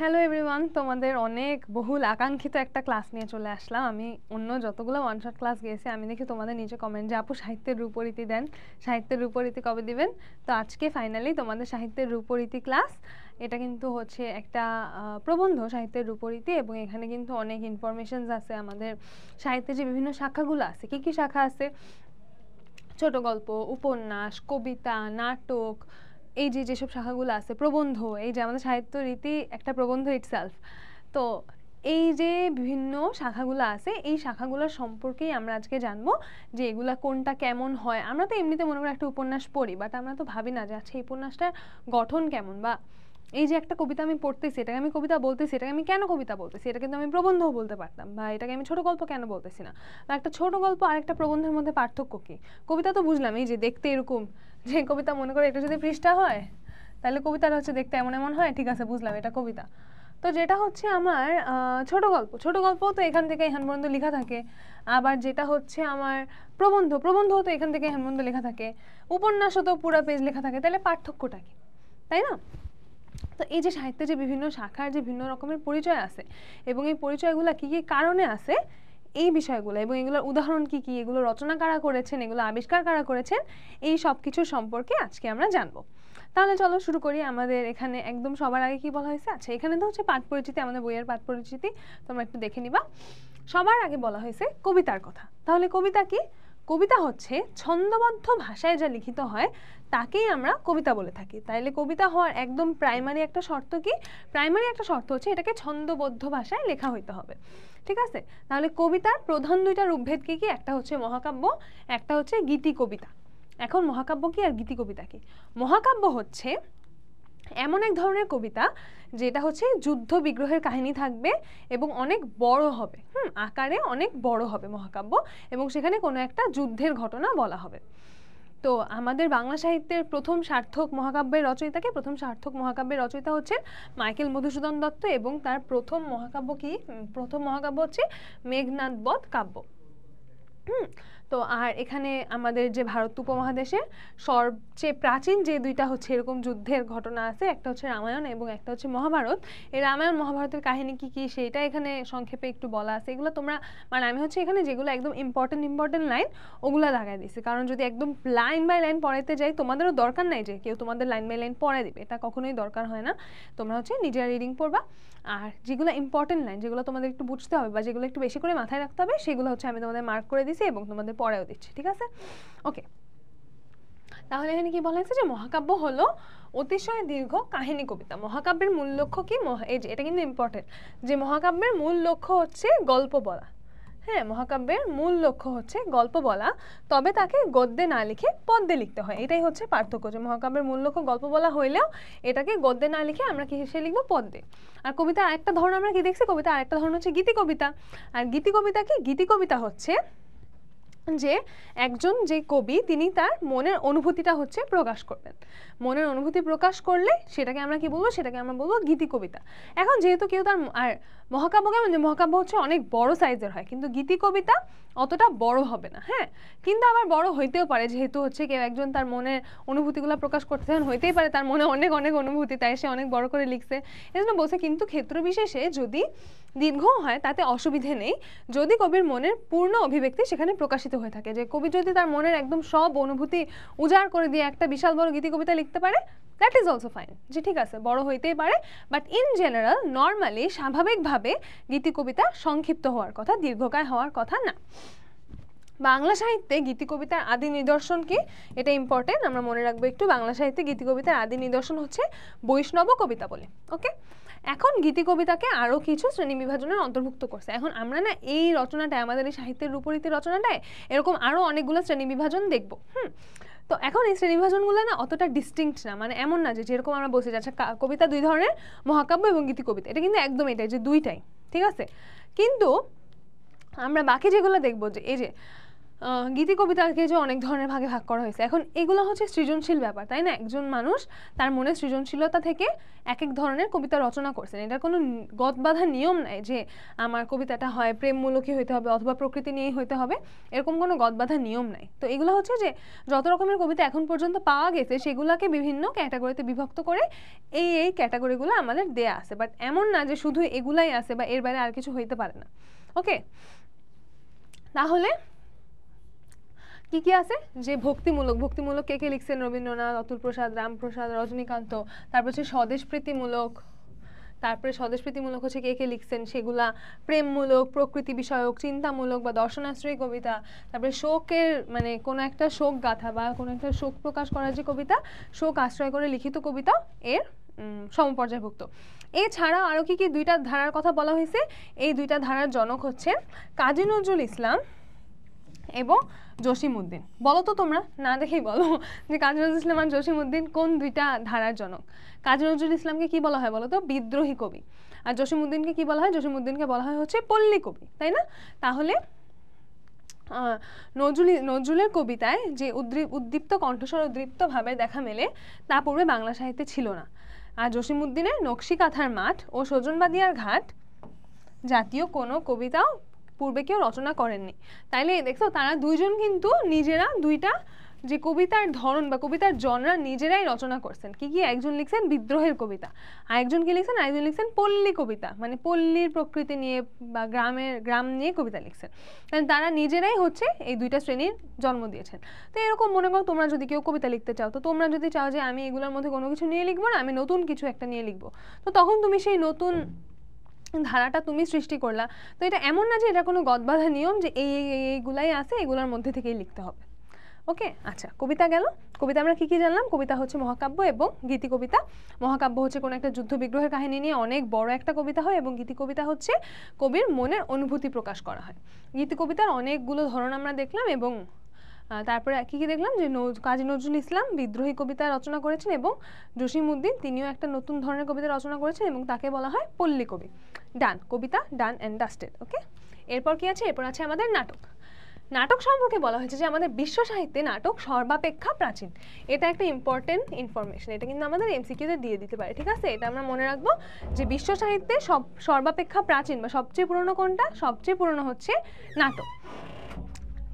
Hello everyone, তোমাদের অনেক বহুল আকাঙ্ক্ষিত একটা ক্লাস নিয়ে চলে আসলাম। আমি অন্য যতগুলো ওয়ান শট ক্লাস গিয়েছি আমি দেখি তোমাদের নিচে কমেন্ট যে আপু সাহিত্যের রূপরীতি দেন, সাহিত্যের রূপরীতি কবে দিবেন। তো আজকে ফাইনালি তোমাদের সাহিত্যের রূপরীতি ক্লাস। এটা কিন্তু হচ্ছে একটা প্রবন্ধ সাহিত্যের রূপরীতি, এবং এখানে কিন্তু অনেক ইনফরমেশনস আছে আমাদের সাহিত্যে যে বিভিন্ন শাখাগুলো আছে। কী কী শাখা আছে? ছোট গল্প, উপন্যাস, কবিতা, নাটক, এই যে যেসব শাখাগুলো আছে, প্রবন্ধ, এই যে আমাদের সাহিত্য রীতি একটা প্রবন্ধ ইটসেলফ। তো এই যে বিভিন্ন শাখাগুলো আছে, এই শাখাগুলোর সম্পর্কেই আমরা আজকে জানবো যে এগুলা কোনটা কেমন হয়। আমরা তো এমনিতে মনে করি একটা উপন্যাস পড়ি, বাট আমরা তো ভাবি না যে আচ্ছা এই উপন্যাসটার গঠন কেমন, বা এই যে একটা কবিতা আমি পড়তেছি, এটাকে আমি কবিতা বলতেছি, এটাকে আমি কেন কবিতা বলতেছি, এটা কিন্তু আমি প্রবন্ধও বলতে পারতাম, বা এটাকে আমি ছোট গল্প কেন বলতেছি না, বা একটা ছোট গল্প আর একটা প্রবন্ধের মধ্যে পার্থক্য কী। কবিতা তো বুঝলাম, এই যে দেখতে এরকম, যে কবিতা মনে করে এটা যদি পৃষ্ঠা হয় তাহলে কবিতাটা হচ্ছে দেখতে এমন এমন হয়, ঠিক আছে বুঝলাম এটা কবিতা। তো যেটা হচ্ছে আমার ছোট গল্প, ছোট গল্পও তো এখান থেকে এখান পর্যন্ত লেখা থাকে। আবার যেটা হচ্ছে আমার প্রবন্ধ, প্রবন্ধও তো এখান থেকে এখান পর্যন্ত লেখা থাকে। উপন্যাসও তো পুরো পেজ লেখা থাকে। তাহলে পার্থক্যটা কি, তাই না? তো এই যে সাহিত্যে যে বিভিন্ন শাখার যে ভিন্ন রকমের পরিচয় আছে, এবং এই পরিচয়গুলো কী কী কারণে আছে, এই বিষয়গুলো এবং এগুলোর উদাহরণ কি কি, এগুলো রচনা কারা করেছেন, এগুলো আবিষ্কার কারা করেছেন, এই সব কিছুর সম্পর্কে আজকে আমরা জানবো। তাহলে চলো শুরু করি। আমাদের এখানে একদম সবার আগে কি বলা হয়েছে, আচ্ছা এখানে তো হচ্ছে পাঠ পরিচিতি, আমাদের বইয়ের পাঠ পরিচিতি, তোমরা একটু দেখে নিবা। সবার আগে বলা হয়েছে কবিতার কথা। তাহলে কবিতা কি? কবিতা হচ্ছে ছন্দবদ্ধ ভাষায় যা লিখিত হয় তাকেই আমরা কবিতা বলে থাকি। তাইলে কবিতা হওয়ার একদম প্রাইমারি একটা শর্ত কি? প্রাইমারি একটা শর্ত হচ্ছে এটাকে ছন্দবদ্ধ ভাষায় লেখা হইতে হবে, ঠিক আছে? তাহলে কবিতার প্রধান দুইটা রূপভেদ কি কি? একটা হচ্ছে মহাকাব্য, একটা হচ্ছে গীতি কবিতা। এখন মহাকাব্য কি আর গীতি কবিতা কি? মহাকাব্য হচ্ছে এমন এক ধরনের কবিতা যেটা হচ্ছে যুদ্ধ বিগ্রহের কাহিনী থাকবে এবং অনেক বড় হবে, আকারে অনেক বড় হবে মহাকাব্য, এবং সেখানে কোনো একটা যুদ্ধের ঘটনা বলা হবে। তো আমাদের বাংলা সাহিত্যের প্রথম সার্থক মহাকাব্যের রচয়িতাকে? প্রথম সার্থক মহাকাব্যের রচয়িতা হচ্ছে মাইকেল মধুসূদন দত্ত, এবং তার প্রথম মহাকাব্য কি? প্রথম মহাকাব্য হচ্ছে মেঘনাদ বধ কাব্য। তো আর এখানে আমাদের যে ভারত উপমহাদেশের সবচেয়ে প্রাচীন যে দুইটা হচ্ছে এরকম যুদ্ধের ঘটনা আছে, একটা হচ্ছে রামায়ণ এবং একটা হচ্ছে মহাভারত। এই রামায়ণ মহাভারতের কাহিনী কি কি সেইটা এখানে সংক্ষেপে একটু বলা আছে। এগুলো তোমরা মানে আমি হচ্ছে এখানে যেগুলো একদম ইম্পর্টেন্ট লাইন ওগুলো লাগাই দিছি, কারণ যদি একদম লাইন বাই লাইন পড়াইতে যাই তোমাদেরও দরকার নাই যে কেউ তোমাদের লাইন বাই লাইন পড়াই দিবে, এটা কখনোই দরকার হয় না। তোমরা হচ্ছে নিজেরা রিডিং পড়বা, আর যেগুলো ইম্পর্টেন্ট লাইন, যেগুলো তোমাদের একটু বুঝতে হবে বা যেগুলো একটু বেশি করে মাথায় রাখতে হবে, সেগুলো হচ্ছে আমি তোমাদের মার্ক করে দিছি এবং তোমাদের পড়াও দিচ্ছি, ঠিক আছে? ওকে, তাহলে এখানে কি বলা হয়েছে যে মহাকাব্য হলো অতিশয় দীর্ঘ কাহিনী কবিতা। মহাকাব্যের মূল লক্ষ্য কি? এই যে এটা কিন্তু ইম্পর্টেন্ট, যে মহাকাব্যের মূল লক্ষ্য হচ্ছে গল্প বলা। হ্যাঁ, মহাকাব্যের মূল লক্ষ্য হচ্ছে গল্প বলা, তবে তাকে গদ্যে না লিখে পদ্যে লিখতে হয়। এটাই হচ্ছে পার্থক্য, যে মহাকাব্যের মূল লক্ষ্য গল্প বলা হইলেও এটাকে গদ্যে না লিখে আমরা কিসে লিখবো? পদ্যে। আর কবিতা আরেকটা ধরন আমরা কি দেখছি? কবিতা আরেকটা ধরন হচ্ছে গীতি কবিতা। আর গীতি কবিতা কি? গীতি কবিতা হচ্ছে যে একজন যে কবি তিনি তার মনের অনুভূতিটা হচ্ছে প্রকাশ করবেন। মনের অনুভূতি প্রকাশ করলে সেটাকে আমরা কি বলবো? সেটাকে আমরা বলবো গীতি কবিতা। এখন যেহেতু কেউ তার আর মহাকাব্য কেমন, যে মহাকাব্য হচ্ছে অনেক বড় সাইজের হয়, কিন্তু গীতি কবিতা অতটা বড় হবে না। হ্যাঁ, কিন্তু আবার বড় হইতেও পারে, যেহেতু হচ্ছে কেউ একজন তার মনের অনুভূতিগুলো প্রকাশ করতেছেন, হইতেই পারে তার মনে অনেক অনেক অনুভূতি, তাই সে অনেক বড় করে লিখছে, এজন্য বলছে। কিন্তু ক্ষেত্র বিশেষে যদি দীর্ঘ হয় তাতে অসুবিধে নেই, যদি কবির মনের পূর্ণ অভিব্যক্তি সেখানে প্রকাশিত হয়ে থাকে। যে কবি যদি তার মনের একদম সব অনুভূতি উজাড় করে দিয়ে একটা বিশাল বড় গীতি কবিতা লিখতে পারে, দ্যাট ইজ অলসো ফাইন, যে ঠিক আছে বড় হইতেই পারে, বাট ইন জেনারেল নর্মালি স্বাভাবিকভাবে গীতি কবিতা সংক্ষিপ্ত হওয়ার কথা, দীর্ঘকায় হওয়ার কথা না। বাংলা সাহিত্যে গীতি কবিতার আদি নিদর্শন কি? এটা ইম্পর্টেন্ট, আমরা মনে রাখবো একটু। বাংলা সাহিত্যে গীতি কবিতার আদি নিদর্শন হচ্ছে বৈষ্ণব কবিতা বলে। ওকে, এখন গীতি কবিতাকে আরও কিছু শ্রেণী বিভাজনের অন্তর্ভুক্ত করছে। এখন আমরা না এই রচনাটায়, আমাদের এই সাহিত্যের রূপরীতি রচনাটায় এরকম আরও অনেকগুলো শ্রেণী বিভাজন দেখবো। তো এখন এই শ্রেণী বিভাজনগুলো না অতটা ডিস্টিংক্ট না, মানে এমন না যে যেরকম আমরা বলছি যে আচ্ছা কবিতা দুই ধরনের, মহাকাব্য এবং গীতি কবিতা, এটা কিন্তু একদম এটাই, যে দুইটাই, ঠিক আছে? কিন্তু আমরা বাকি যেগুলো দেখবো, যে এই যে গীতি কবিতাকে যে অনেক ধরনের ভাগে ভাগ করা হয়েছে, এখন এগুলো হচ্ছে সৃজনশীল ব্যাপার, তাই না? একজন মানুষ তার মনে সৃজনশীলতা থেকে এক এক ধরনের কবিতা রচনা করছেন। এটার কোনো গদবাঁধা নিয়ম নাই যে আমার কবিতাটা হয় প্রেমমূলকই হইতে হবে অথবা প্রকৃতি নিয়েই হইতে হবে, এরকম কোনো গদবাঁধা নিয়ম নাই। তো এগুলো হচ্ছে যে যত রকমের কবিতা এখন পর্যন্ত পাওয়া গেছে সেগুলোকে বিভিন্ন ক্যাটাগরিতে বিভক্ত করে এই ক্যাটাগরিগুলো আমাদের দেয়া আছে, বাট এমন না যে শুধু এগুলাই আছে বা এর বাইরে আর কিছু হইতে পারে না। ওকে, তাহলে কি কি আছে? যে ভক্তিমূলক কে কে লিখছেন? রবীন্দ্রনাথ, অতুল প্রসাদ, রামপ্রসাদ, রজনীকান্ত। তারপর হচ্ছে স্বদেশপ্রীতিমূলক, তারপরে স্বদেশপ্রীতিমূলক হচ্ছে কে কে লিখছেন সেগুলা। প্রেমমূলক, প্রকৃতি বিষয়ক, চিন্তামূলক বা দর্শনাশ্রয়ী কবিতা। তারপরে শোকের মানে কোনো একটা শোক গাথা বা কোনো একটা শোক প্রকাশ করার যে কবিতা, শোক আশ্রয় করে লিখিত কবিতা এর সমপর্যায়ভুক্ত। এছাড়া আরও কি কি দুইটা ধারার কথা বলা হয়েছে? এই দুইটা ধারার জনক হচ্ছেন কাজী নজরুল ইসলাম এবং জসিমউদ্দিন। বলো তো তোমরা, না দেখেই বলো যে কাজী নজরুল ইসলাম আর জসিমউদ্দিন কোন দুইটা ধারার জনক? কাজী নজরুল ইসলামকে কি বলা হয় বলো তো? বিদ্রোহী কবি। আর জসিমউদ্দিনকে কি বলা হয়? জসিমউদ্দিনকে বলা হয় হচ্ছে পল্লী কবি, তাই না? তাহলে নজরুলের কবিতায় যে উদ্দীপ্ত কণ্ঠস্বর, উদ্দীপ্তভাবে দেখা মেলে তা পূর্বে বাংলা সাহিত্যে ছিল না। আর জসিমউদ্দিনের নকশি কাঁথার মাঠ ও সজনবাদিয়ার ঘাট জাতীয় কোনো কবিতাও পূর্বে কেউ রচনা করেননি। তাইলে দেখছো তারা দুইজন কিন্তু নিজেরা দুইটা যে কবিতার ধরন বা কবিতার জনরা নিজেরাই রচনা করছেন। কি কি? একজন লিখছেন বিদ্রোহের কবিতা, আর একজন কি লিখছেন? একজন লিখছেন পল্লী কবিতা, মানে পল্লীর প্রকৃতি নিয়ে বা গ্রাম নিয়ে কবিতা লিখছেন। কারণ তারা নিজেরাই হচ্ছে এই দুইটা শ্রেণীর জন্ম দিয়েছেন। তো এরকম মনে করো তোমরা যদি কেউ কবিতা লিখতে চাও, তো তোমরা যদি চাও যে আমি এগুলোর মধ্যে কোনো কিছু নিয়ে লিখবো না, আমি নতুন কিছু একটা নিয়ে লিখবো, তো তখন তুমি সেই নতুন ধারাটা তুমি সৃষ্টি করলা। তো এটা এমন না যে এটা কোনো গদবাঁধা নিয়ম যে এইগুলাই আছে, এগুলোর মধ্যে থেকেই লিখতে হবে। ওকে, আচ্ছা, কবিতা গেল। কবিতা আমরা কি কি জানলাম? কবিতা হচ্ছে মহাকাব্য এবং গীতি কবিতা। মহাকাব্য হচ্ছে কোনো একটা যুদ্ধ বিগ্রহের কাহিনী নিয়ে অনেক বড় একটা কবিতা হয়, এবং গীতি কবিতা হচ্ছে কবির মনের অনুভূতি প্রকাশ করা হয়। গীতি কবিতার অনেকগুলো ধরন আমরা দেখলাম, এবং তারপরে কি কি দেখলাম? যে কাজী নজরুল ইসলাম বিদ্রোহী কবিতা রচনা করেছেন, এবং জসিমউদ্দিন তিনিও একটা নতুন ধরনের কবিতা রচনা করেছেন, এবং তাকে বলা হয় পল্লী কবি। ডান, কবিতা ডান অ্যান্ড ডাস্টেড। ওকে, এরপর কি আছে? এরপর আছে আমাদের নাটক। নাটক সম্পর্কে বলা হয়েছে যে আমাদের বিশ্ব সাহিত্যে নাটক সর্বাপেক্ষা প্রাচীন। এটা একটা ইম্পর্টেন্ট ইনফরমেশন, এটা কিন্তু আমাদের এমসিকিউতে দিয়ে দিতে পারে, ঠিক আছে? এটা আমরা মনে রাখবো যে বিশ্ব সাহিত্যে সর্বাপেক্ষা প্রাচীন বা সবচেয়ে পুরনো কোনটা? সবচেয়ে পুরনো হচ্ছে নাটক।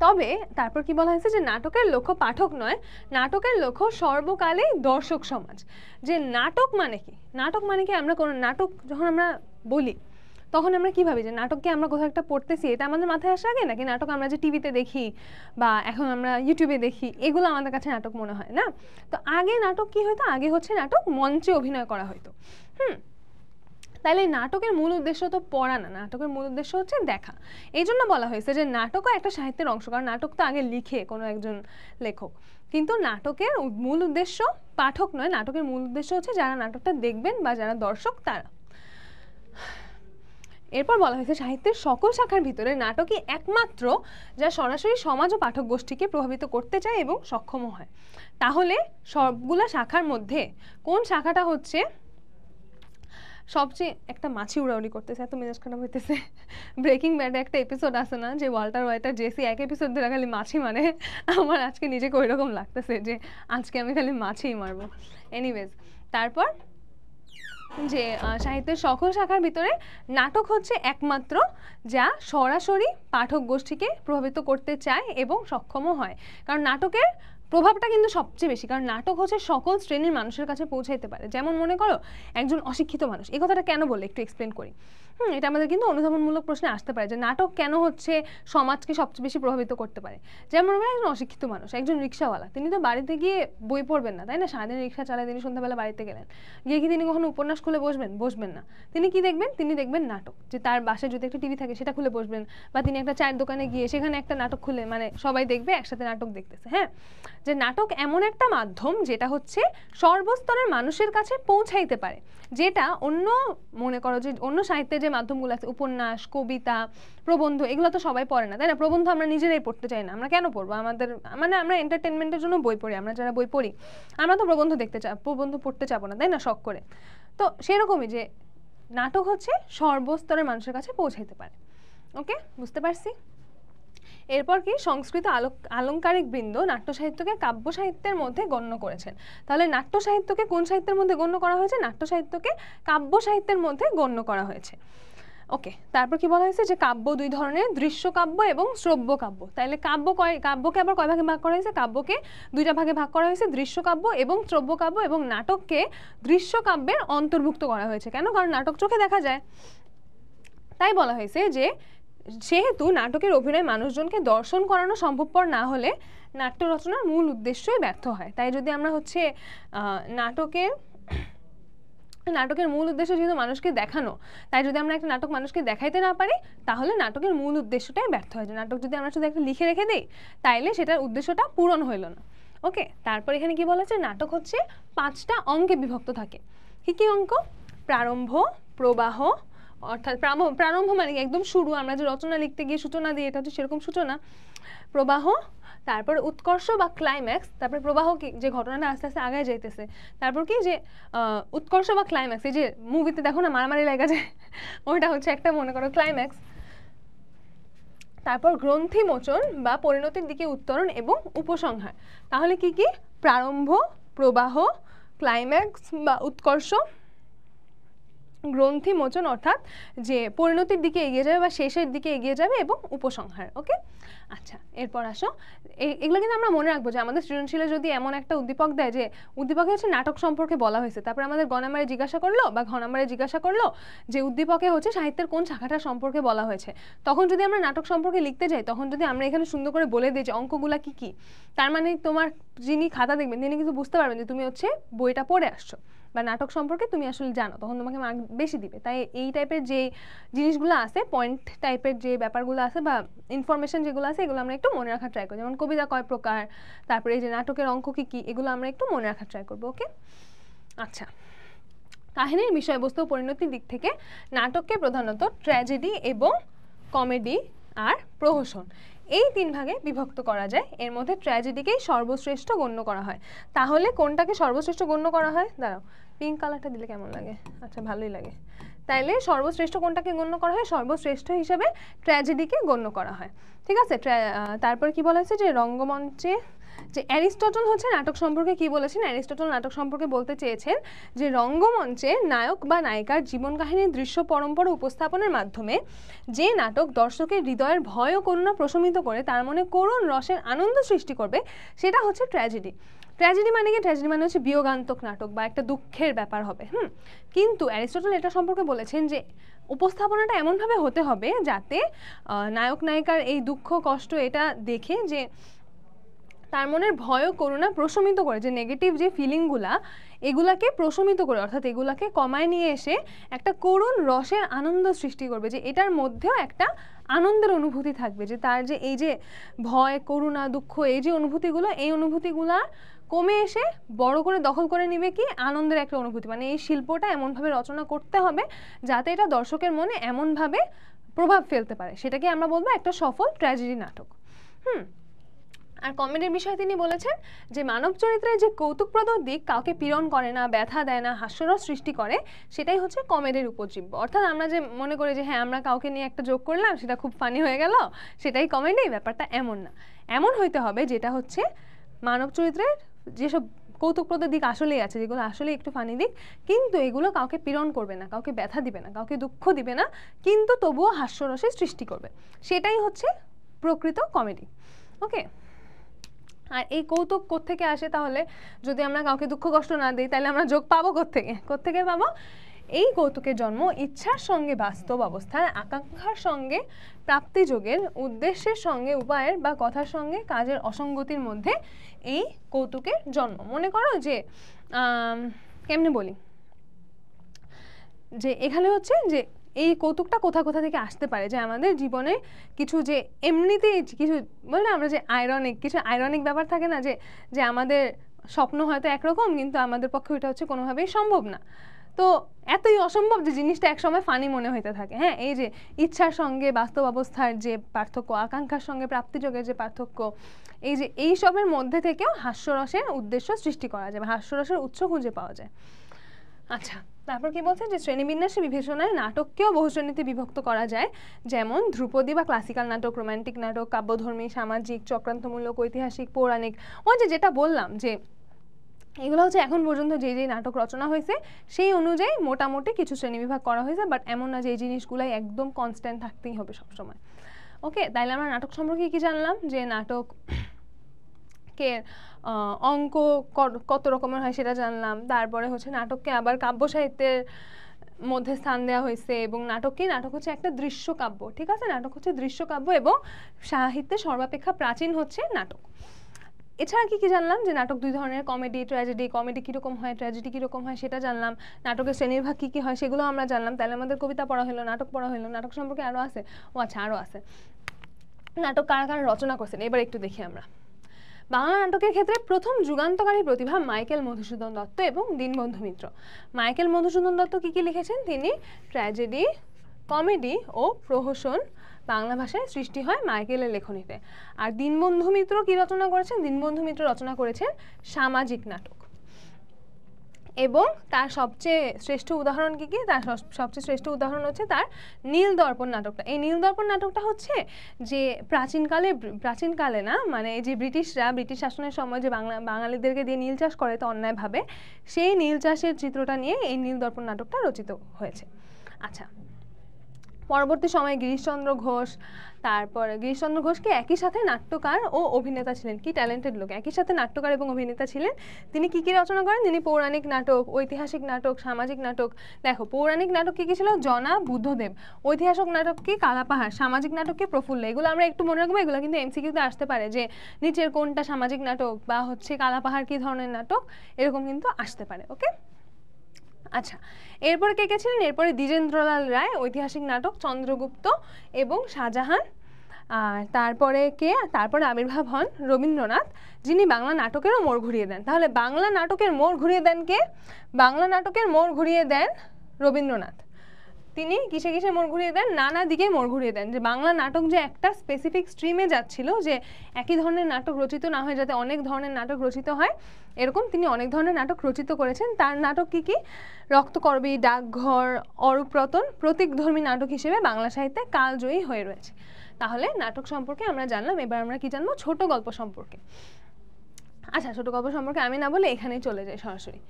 তবে তারপর কি বলা হয়েছে? যে নাটকের লক্ষ্য পাঠক নয়, নাটকের লক্ষ্য সর্বকালেই দর্শক সমাজ। যে নাটক মানে কি? নাটক মানে কি? আমরা কোনো নাটক যখন আমরা বলি তখন আমরা কি ভাবি? যে নাটককে আমরা কোথাও একটা পড়তেছি, এটা আমাদের মাথায় আসে আগে, নাকি নাটক আমরা যে টিভিতে দেখি বা এখন আমরা ইউটিউবে দেখি এগুলো আমাদের কাছে নাটক মনে হয় না? তো আগে নাটক কি হতো? আগে হচ্ছে নাটক মঞ্চে অভিনয় করা হতো। তাইলে নাটকের মূল উদ্দেশ্য তো পড়া না, নাটকের মূল উদ্দেশ্য হচ্ছে দেখা। এই জন্য বলা হয়েছে যে নাটকও একটা সাহিত্যের অংশ, কারণ নাটক তো আগে লিখে কোনো একজন লেখক, কিন্তু নাটকের মূল উদ্দেশ্য পাঠক নয়, নাটকের মূল উদ্দেশ্য হচ্ছে যারা নাটকটা দেখবেন বা যারা দর্শক তারা। এরপর বলা হয়েছে সাহিত্যের সকল শাখার ভিতরে নাটকই একমাত্র যা সরাসরি সমাজ ও পাঠক গোষ্ঠীকে প্রভাবিত করতে চায় এবং সক্ষম হয়। তাহলে সবগুলা শাখার মধ্যে কোন শাখাটা হচ্ছে সবচেয়ে? একটা মাছি উড়াউড়ি করতেছে, এত মেজাজ খারাপ হইতেছে। ব্রেকিং ব্যাডে একটা এপিসোড আছে না, যে ওয়াল্টার হোয়াইট আর জেসি এক এপিসোড ধরে খালি মাছি মারে? আমার আজকে নিজেকে ওই রকম লাগতেছে যে আজকে আমি খালি মাছিই মারবো। এনিওয়েজ, তারপর যে সাহিত্যের সকল শাখার ভিতরে নাটক হচ্ছে একমাত্র যা সরাসরি পাঠক গোষ্ঠীকে প্রভাবিত করতে চায় এবং সক্ষমও হয়। কারণ নাটকের প্রভাবটা কিন্তু সবচেয়ে বেশি, কারণ নাটক হচ্ছে সকল শ্রেণীর মানুষের কাছে পৌঁছাইতে পারে। যেমন মনে করো একজন অশিক্ষিত মানুষ, এই কথাটা কেন বলে একটু এক্সপ্লেন করি। এটা আমাদের কিন্তু অনুধাবনমূলক প্রশ্নে আসতে পারে যে নাটক কেন হচ্ছে সমাজকে সবচেয়ে বেশি প্রভাবিত করতে পারে। যেমন মনে করেন একজন অশিক্ষিত মানুষ, একজন রিক্সাওয়ালা, তিনি তো বাড়িতে গিয়ে বই পড়বেন না, তাই না? সারাদিন রিক্সা চালায়, তিনি সন্ধ্যাবেলা বাড়িতে গেলেন, গিয়ে কি তিনি কখনো উপন্যাস খুলে বসবেন না। তিনি কি দেখবেন? তিনি দেখবেন নাটক। যে তার বাসায় যদি একটা টিভি থাকে সেটা খুলে বসবেন, বা তিনি একটা চায়ের দোকানে গিয়ে সেখানে একটা নাটক খুলে, মানে সবাই দেখবে একসাথে নাটক দেখতেছে। হ্যাঁ, যে নাটক এমন একটা মাধ্যম যেটা হচ্ছে সর্বস্তরের মানুষের কাছে পৌঁছাইতে পারে, যেটা অন্য মনে করো যে অন্য সাহিত্যের যে মাধ্যমগুলো আছে, উপন্যাস, কবিতা, প্রবন্ধ, এগুলো তো সবাই পড়ে না, তাই না? প্রবন্ধ আমরা নিজেরাই পড়তে চাই না, আমরা কেন পড়বো? আমাদের মানে আমরা এন্টারটেনমেন্টের জন্য বই পড়ি, আমরা যারা বই পড়ি আমরা তো প্রবন্ধ পড়তে চাবো না, তাই না? শখ করে। তো সেরকমই যে নাটক হচ্ছে সর্বস্তরের মানুষের কাছে পৌঁছাইতে পারে। ওকে, বুঝতে পারছি? এরপর কি সংস্কৃত আলংকারিক বৃন্দ নাট্য সাহিত্যকে কাব্য সাহিত্যের মধ্যে গণ্য করেছেন। তাহলে নাট্য সাহিত্যকে কোন সাহিত্যের মধ্যে গণ্য করা হয়েছে? নাট্য সাহিত্যকে কাব্য সাহিত্যের মধ্যে গণ্য করা হয়েছে। ওকে, তারপর কি বলা হয়েছে যে কাব্য দুই ধরনের, দৃশ্য কাব্য এবং শ্রব্য কাব্য। তাহলে কাব্যকে আবার কয় ভাগে ভাগ করা হয়েছে? কাব্যকে দুইটা ভাগে ভাগ করা হয়েছে, দৃশ্য কাব্য এবং শ্রব্য কাব্য, এবং নাটককে দৃশ্য কাব্যের অন্তর্ভুক্ত করা হয়েছে। কেন? কারণ নাটক চোখে দেখা যায়। তাই বলা হয়েছে যে সেহেতু নাটকের অভিনয় মানুষজনকে দর্শন করানো সম্ভবপর না হলে নাট্য রচনার মূল উদ্দেশ্যই ব্যর্থ হয়। তাই যদি আমরা হচ্ছে নাটকের মূল উদ্দেশ্য যেহেতু মানুষকে দেখানো, তাই যদি আমরা একটা নাটক মানুষকে দেখাইতে না পারি তাহলে নাটকের মূল উদ্দেশ্যটাই ব্যর্থ হয়ে যায়। নাটক যদি আমরা শুধু একটা লিখে রেখে দিই তাইলে সেটার উদ্দেশ্যটা পূরণ হইল না। ওকে, তারপর এখানে কি বলা হচ্ছে? নাটক হচ্ছে 5টা অঙ্কে বিভক্ত থাকে। কি কি অঙ্ক? প্রারম্ভ, প্রবাহ, অর্থাৎ প্রারম্ভ মানে একদম শুরু, আমরা যে রচনা লিখতে গিয়ে সূচনা দিই এটা হচ্ছে সেরকম সূচনা। প্রবাহ, তারপর উৎকর্ষ বা ক্লাইম্যাক্স, তারপর প্রবাহ কি যে ঘটনাটা আস্তে আস্তে আগায় যাইতেছে, তারপর কি যে উৎকর্ষ বা ক্লাইম্যাক্স, এই যে মুভিতে দেখো না মারামারি লাগা যায় ওইটা হচ্ছে একটা মনে করো ক্লাইম্যাক্স। তারপর গ্রন্থি মোচন বা পরিণতির দিকে উত্তরণ এবং উপসংহার। তাহলে কি কি? প্রারম্ভ, প্রবাহ, ক্লাইম্যাক্স বা উৎকর্ষ, গ্রন্থি মোচন অর্থাৎ যে পরিণতির দিকে এগিয়ে যাবে বা শেষের দিকে এগিয়ে যাবে, এবং উপসংহার। ওকে, আচ্ছা এরপর আসো, এগুলো কিন্তু আমরা মনে রাখবো যে আমাদের সৃজনশীলে যদি এমন একটা উদ্দীপক দেয় যে উদ্দীপকে হচ্ছে নাটক সম্পর্কে বলা হয়েছে, তারপর আমাদের গ নাম্বারে জিজ্ঞাসা করলো বা ঘ নাম্বারে জিজ্ঞাসা করলো যে উদ্দীপকে হচ্ছে সাহিত্যের কোন শাখাটা সম্পর্কে বলা হয়েছে, তখন যদি আমরা নাটক সম্পর্কে লিখতে যাই তখন যদি আমরা এখানে সুন্দর করে বলে দিই যে অঙ্কগুলা কি কি, তার মানে তোমার যিনি খাতা দেখবেন তিনি কিন্তু বুঝতে পারবেন যে তুমি হচ্ছে বইটা পড়ে আসছো বা নাটক সম্পর্কে তুমি আসলে জানো, তখন তোমাকে মার্ক বেশি দিবে। তাই এই টাইপের যে জিনিসগুলো আছে, পয়েন্ট টাইপের যে ব্যাপারগুলো আছে বা ইনফরমেশন যেগুলো আছে, এগুলো আমরা একটু মনে রাখার ট্রাই করি। যেমন কবিতা কয় প্রকার, তারপরে এই যে নাটকের অঙ্ক কি কি, এগুলো আমরা একটু মনে রাখার ট্রাই করবো। ওকে, আচ্ছা কাহিনীর বিষয়বস্তু পরিণতির দিক থেকে নাটককে প্রধানত ট্র্যাজেডি এবং কমেডি আর প্রহসন এই 3 ভাগে বিভক্ত করা যায়। এর মধ্যে ট্র্যাজেডিকেই সর্বশ্রেষ্ঠ গণ্য করা হয়। তাহলে কোনটাকে সর্বশ্রেষ্ঠ গণ্য করা হয়? দাঁড়াও, পিঙ্ক কালারটা দিলে কেমন লাগে? আচ্ছা ভালোই লাগে। তাইলে সর্বশ্রেষ্ঠ কোনটাকে গণ্য করা হয়? সর্বশ্রেষ্ঠ হিসেবে ট্র্যাজেডিকে গণ্য করা হয়। ঠিক আছে, তারপর কি বলা হয়েছে যে রঙ্গমঞ্চে যে অ্যারিস্টটল হচ্ছে নাটক সম্পর্কে কি বলেছেন? অ্যারিস্টটল নাটক সম্পর্কে বলতে চেয়েছেন যে রঙ্গমঞ্চে নায়ক বা নায়িকার জীবন কাহিনীর দৃশ্য পরম্পরা উপস্থাপনের মাধ্যমে যে নাটক দর্শকের হৃদয়ের ভয় ও করুণা প্রশমিত করে তার মনে করুণ রসের আনন্দ সৃষ্টি করবে সেটা হচ্ছে ট্র্যাজেডি। ট্র্যাজেডি মানে কি? ট্র্যাজেডি মানে হচ্ছে বিয়োগান্তক নাটক বা একটা দুঃখের ব্যাপার হবে। কিন্তু অ্যারিস্টটল এটা সম্পর্কে বলেছেন যে উপস্থাপনাটা এমনভাবে হতে হবে যাতে নায়ক নায়িকার এই দুঃখ কষ্ট এটা দেখে যে তার মনের ভয় ও করুণা প্রশমিত করে, যে নেগেটিভ যে ফিলিংগুলা এগুলাকে প্রশমিত করে, অর্থাৎ এগুলাকে কমায় নিয়ে এসে একটা করুণ রসের আনন্দ সৃষ্টি করবে, যে এটার মধ্যেও একটা আনন্দের অনুভূতি থাকবে, যে তার যে এই যে ভয় করুণা দুঃখ এই যে অনুভূতিগুলো, এই অনুভূতিগুলা কমে এসে বড় করে দখল করে নিবে কি আনন্দের একটা অনুভূতি। মানে এই শিল্পটা এমনভাবে রচনা করতে হবে যাতে এটা দর্শকের মনে এমনভাবে প্রভাব ফেলতে পারে, সেটাকে আমরা বলবো একটা সফল ট্র্যাজেডি নাটক। আর কমেডির বিষয়ে তিনি বলেছেন যে মানব চরিত্রের যে কৌতুকপ্রদ দিক কাউকে পীড়ন করে না, ব্যথা দেয় না, হাস্যরস সৃষ্টি করে, সেটাই হচ্ছে কমেডির উপজীব্য। অর্থাৎ আমরা যে মনে করি যে হ্যাঁ আমরা কাউকে নিয়ে একটা জোক করলাম সেটা খুব ফানি হয়ে গেল সেটাই কমেডি, ব্যাপারটা এমন না। এমন হইতে হবে যেটা হচ্ছে মানব চরিত্রের যেসব কৌতুকপ্রদ দিক আসলেই আছে, যেগুলো আসলে একটু ফানি দিক, কিন্তু এগুলো কাউকে পীড়ন করবে না, কাউকে ব্যথা দিবে না, কাউকে দুঃখ দিবে না, কিন্তু তবুও হাস্যরসের সৃষ্টি করবে, সেটাই হচ্ছে প্রকৃত কমেডি। ওকে, আর এই কৌতুক কোত্থেকে আসে? তাহলে যদি আমরা কাউকে দুঃখ কষ্ট না দিই তাহলে আমরা যোগ পাবো কোত্থেকে পাবো? এই কৌতুকের জন্ম ইচ্ছার সঙ্গে বাস্তব অবস্থার, আকাঙ্ক্ষার সঙ্গে প্রাপ্তিযোগের, উদ্দেশ্যের সঙ্গে উপায়ের বা কথার সঙ্গে কাজের অসঙ্গতির মধ্যে এই কৌতুকের জন্ম। মনে করো যে কেমনে বলি, যে এখানে হচ্ছে যে এই কৌতুকটা কোথা কোথা থেকে আসতে পারে, যে আমাদের জীবনে কিছু যে এমনিতেই কিছু বললে আমরা যে কিছু আয়রনিক ব্যাপার থাকে না, যে আমাদের স্বপ্ন হয়তো একরকম কিন্তু আমাদের পক্ষে ওইটা হচ্ছে কোনোভাবেই সম্ভব না, তো এতই অসম্ভব যে জিনিসটা একসময় ফানি মনে হইতে থাকে। হ্যাঁ, এই যে ইচ্ছার সঙ্গে বাস্তব অবস্থার যে পার্থক্য, আকাঙ্ক্ষার সঙ্গে প্রাপ্তিযোগের যে পার্থক্য, এই যে এইসবের মধ্যে থেকেও হাস্যরসের উদ্দেশ্য সৃষ্টি করা যায় বা হাস্যরসের উৎস খুঁজে পাওয়া যায়। আচ্ছা, তারপর কি বলছে যে শ্রেণীবিন্যাসে বিবেচনায় নাটককেও বহু শ্রেণীতে বিভক্ত করা যায়, যেমন ধ্রুপদী বা ক্লাসিক্যাল নাটক, রোমান্টিক নাটক, কাব্যধর্মী, সামাজিক, চক্রান্তমূলক, ঐতিহাসিক, পৌরাণিক। ওই যেটা বললাম যে এগুলো হচ্ছে এখন পর্যন্ত যে নাটক রচনা হয়েছে সেই অনুযায়ী মোটামুটি কিছু শ্রেণীবিভাগ করা হয়েছে, বাট এমন না যে এই জিনিসগুলাই একদম কনস্ট্যান্ট থাকতেই হবে সবসময়। ওকে, তাইলে আমরা নাটক সম্পর্কে কি জানলাম, যে নাটকের অঙ্ক কত রকমের হয় সেটা জানলাম। তারপরে হচ্ছে নাটককে আবার কাব্য সাহিত্যের মধ্যে স্থান দেওয়া হয়েছে, এবং নাটক হচ্ছে একটা দৃশ্যকাব্য। ঠিক আছে, নাটক হচ্ছে দৃশ্যকাব্য এবং সাহিত্যে সর্বাপেক্ষা প্রাচীন হচ্ছে নাটক। এছাড়া কি জানলাম, যে নাটক দুই ধরনের, কমেডি, ট্র্যাজেডি। কমেডি কীরকম হয়, ট্র্যাজেডি কীরকম হয় সেটা জানলাম। নাটকের শ্রেণীবিভাগ কী হয় সেগুলো আমরা জানলাম। তাহলে আমাদের কবিতা পড়া হলো, নাটক পড়া হলো। নাটক সম্পর্কে আরও আছে, ও আচ্ছা আরও আছে। নাটক কারা কারা রচনা করছেন এবার একটু দেখি আমরা। বাংলা নাটকের ক্ষেত্রে প্রথম যুগান্তকারী প্রতিভা মাইকেল মধুসূদন দত্ত এবং দীনবন্ধু মিত্র। মাইকেল মধুসূদন দত্ত কি লিখেছেন, তিনি ট্র্যাজেডি, কমেডি ও প্রহসন বাংলা ভাষায় সৃষ্টি হয় মাইকেলের লেখনীতে। আর দীনবন্ধু মিত্র কি রচনা করেছেন, দীনবন্ধু মিত্র রচনা করেছেন সামাজিক নাটক। এবং তার সবচেয়ে শ্রেষ্ঠ উদাহরণ কি, তার সবচেয়ে শ্রেষ্ঠ উদাহরণ হচ্ছে তার নীলদর্পণ নাটকটা। এই নীলদর্পণ নাটকটা হচ্ছে যে প্রাচীনকালে না, মানে এই যে ব্রিটিশ শাসনের সময় যে বাঙালিদেরকে দিয়ে নীল চাষ করে তো অন্যায়ভাবে, সেই নীল চাষের চিত্রটা নিয়ে এই নীলদর্পণ নাটকটা রচিত হয়েছে। আচ্ছা, পরবর্তী সময়ে গিরিশচন্দ্র ঘোষ, তারপরে গিরিশচন্দ্র ঘোষ কি একই সাথে নাট্যকার ও অভিনেতা ছিলেন, কি ট্যালেন্টেড লোক, একই সাথে নাট্যকার এবং অভিনেতা ছিলেন। তিনি কি রচনা করেন, তিনি পৌরাণিক নাটক, ঐতিহাসিক নাটক, সামাজিক নাটক। দেখো, পৌরাণিক নাটক কি ছিল, জনা, বুদ্ধদেব। ঐতিহাসিক নাটক কি, কালাপাহাড়। সামাজিক নাটক কি, প্রফুল্ল। এগুলো আমরা একটু মনে রাখবো, এগুলো কিন্তু এমসিকিউতে আসতে পারে, যে নিচের কোনটা সামাজিক নাটক বা হচ্ছে কালাপাহাড় কি ধরনের নাটক, এরকম কিন্তু আসতে পারে। ওকে, আচ্ছা, এরপরে কে ছিলেন, এরপরে দ্বিজেন্দ্রলাল রায়, ঐতিহাসিক নাটক, চন্দ্রগুপ্ত এবং শাহজাহান। আর তারপরে আবির্ভাব হন রবীন্দ্রনাথ, যিনি বাংলা নাটকেরও মোড় ঘুরিয়ে দেন। তাহলে বাংলা নাটকের মোড় ঘুরিয়ে দেন কে, বাংলা নাটকের মোড় ঘুরিয়ে দেন রবীন্দ্রনাথ। তিনি কিসে মোড় ঘুরিয়ে দেন, নানা দিকে মোড় ঘুরিয়ে দেন। যে বাংলা নাটক যে একটা স্পেসিফিক স্ট্রিমে যাচ্ছিল, যে একই ধরনের নাটক রচিত না হয়, যাতে অনেক ধরনের নাটক রচিত হয়, এরকম তিনি অনেক ধরনের নাটক রচিত করেছেন। তার নাটক কি, রক্তকরবী, ডাকঘর, অরূপরতন প্রতীকধর্মী নাটক হিসেবে বাংলা সাহিত্যে কালজয়ী হয়ে রয়েছে। তাহলে নাটক সম্পর্কে আমরা জানলাম। এবার আমরা কি জানবো, ছোট গল্প সম্পর্কে। আচ্ছা, ছোট গল্প সম্পর্কে আমি না বলে এখানেই চলে যাই সরাসরি।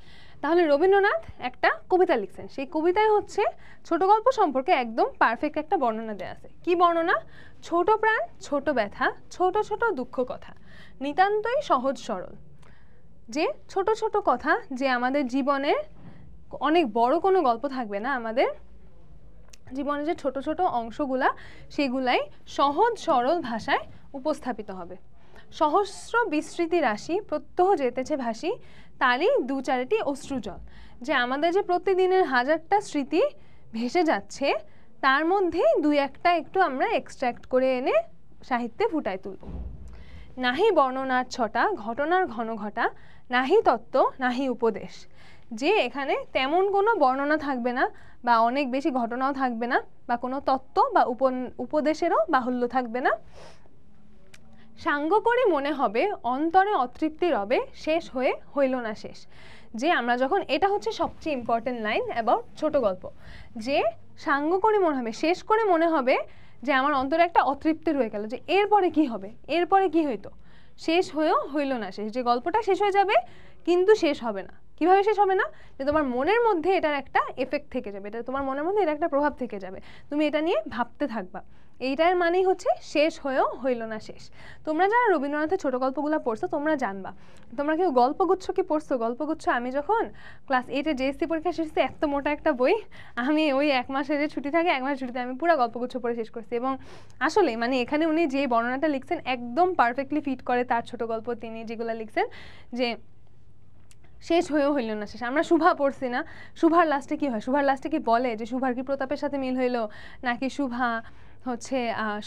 তাহলে রবীন্দ্রনাথ একটা কবিতা লিখছেন, সেই কবিতায় হচ্ছে ছোট গল্প সম্পর্কে একদম পারফেক্ট একটা বর্ণনা দেওয়া আছে। কি বর্ণনা, ছোট প্রাণ, ছোট ব্যথা, ছোট ছোট দুঃখ কথা, নিতান্তই সহজ সরল। যে ছোট ছোট কথা, যে আমাদের জীবনে অনেক বড় কোনো গল্প থাকবে না, আমাদের জীবনে যে ছোট ছোট অংশগুলা, সেগুলাই সহজ সরল ভাষায় উপস্থাপিত হবে। সহস্র বিস্মৃতি রাশি প্রত্যহ যেতেছে ভাসি, তারই দু চারিটি অশ্রুজল। যে আমাদের যে প্রতিদিনের হাজারটা স্মৃতি ভেসে যাচ্ছে, তার মধ্যে দুই একটা একটু আমরা এক্সট্র্যাক্ট করে এনে সাহিত্যে ফুটায় তুলব। নাহি বর্ণনার ছটা, ঘটনার ঘন ঘটা, নাহি তত্ত্ব, নাহি উপদেশ। যে এখানে তেমন কোনো বর্ণনা থাকবে না, বা অনেক বেশি ঘটনাও থাকবে না, বা কোনো তত্ত্ব বা উপদেশেরও বাহুল্য থাকবে না। সাঙ্গ করে মনে হবে, অন্তরে অতৃপ্তি রবে, শেষ হয়ে হইল না শেষ। যে আমরা যখন, এটা হচ্ছে সবচেয়ে ইম্পর্টেন্ট লাইন অ্যাবাউট ছোট গল্প, যে সাঙ্গ করে মনে হবে, শেষ করে মনে হবে যে আমার অন্তরে একটা অতৃপ্তি রয়ে গেল, যে এরপরে কি হবে, এরপরে কি হইতো, শেষ হয়েও হইল না শেষ। যে গল্পটা শেষ হয়ে যাবে কিন্তু শেষ হবে না। কিভাবে শেষ হবে না, যে তোমার মনের মধ্যে এটার একটা এফেক্ট থেকে যাবে, এটা তোমার মনের মধ্যে এটা একটা প্রভাব থেকে যাবে, তুমি এটা নিয়ে ভাবতে থাকবা। এইটার মানেই হচ্ছে শেষ হয়েও হইল না শেষ। তোমরা যারা রবীন্দ্রনাথের ছোট গল্পগুলো পড়ছো তোমরা জানবা। তোমরা কেউ গল্পগুচ্ছ কি পড়ছো, গল্পগুচ্ছ? আমি যখন ক্লাস 8-এ JSC পরীক্ষা শেষে এত মোটা একটা বই, আমি ওই 1 মাসের যে ছুটি থাকে, 1 মাসের ছুটিতে আমি পুরো গল্পগুচ্ছ পড়ে শেষ করছি। এবং আসলে মানে এখানে উনি যে বর্ণনাটা লিখছেন একদম পারফেক্টলি ফিট করে তার ছোট গল্প, তিনি যেগুলো লিখছেন, যে শেষ হয়েও হইল না শেষ। আমরা শুভা পড়ছি না, শুভার লাস্টে কি হয়, শুভার লাস্টে কি বলে যে শুভার কি প্রতাপের সাথে মিল হইলো, নাকি শুভা হচ্ছে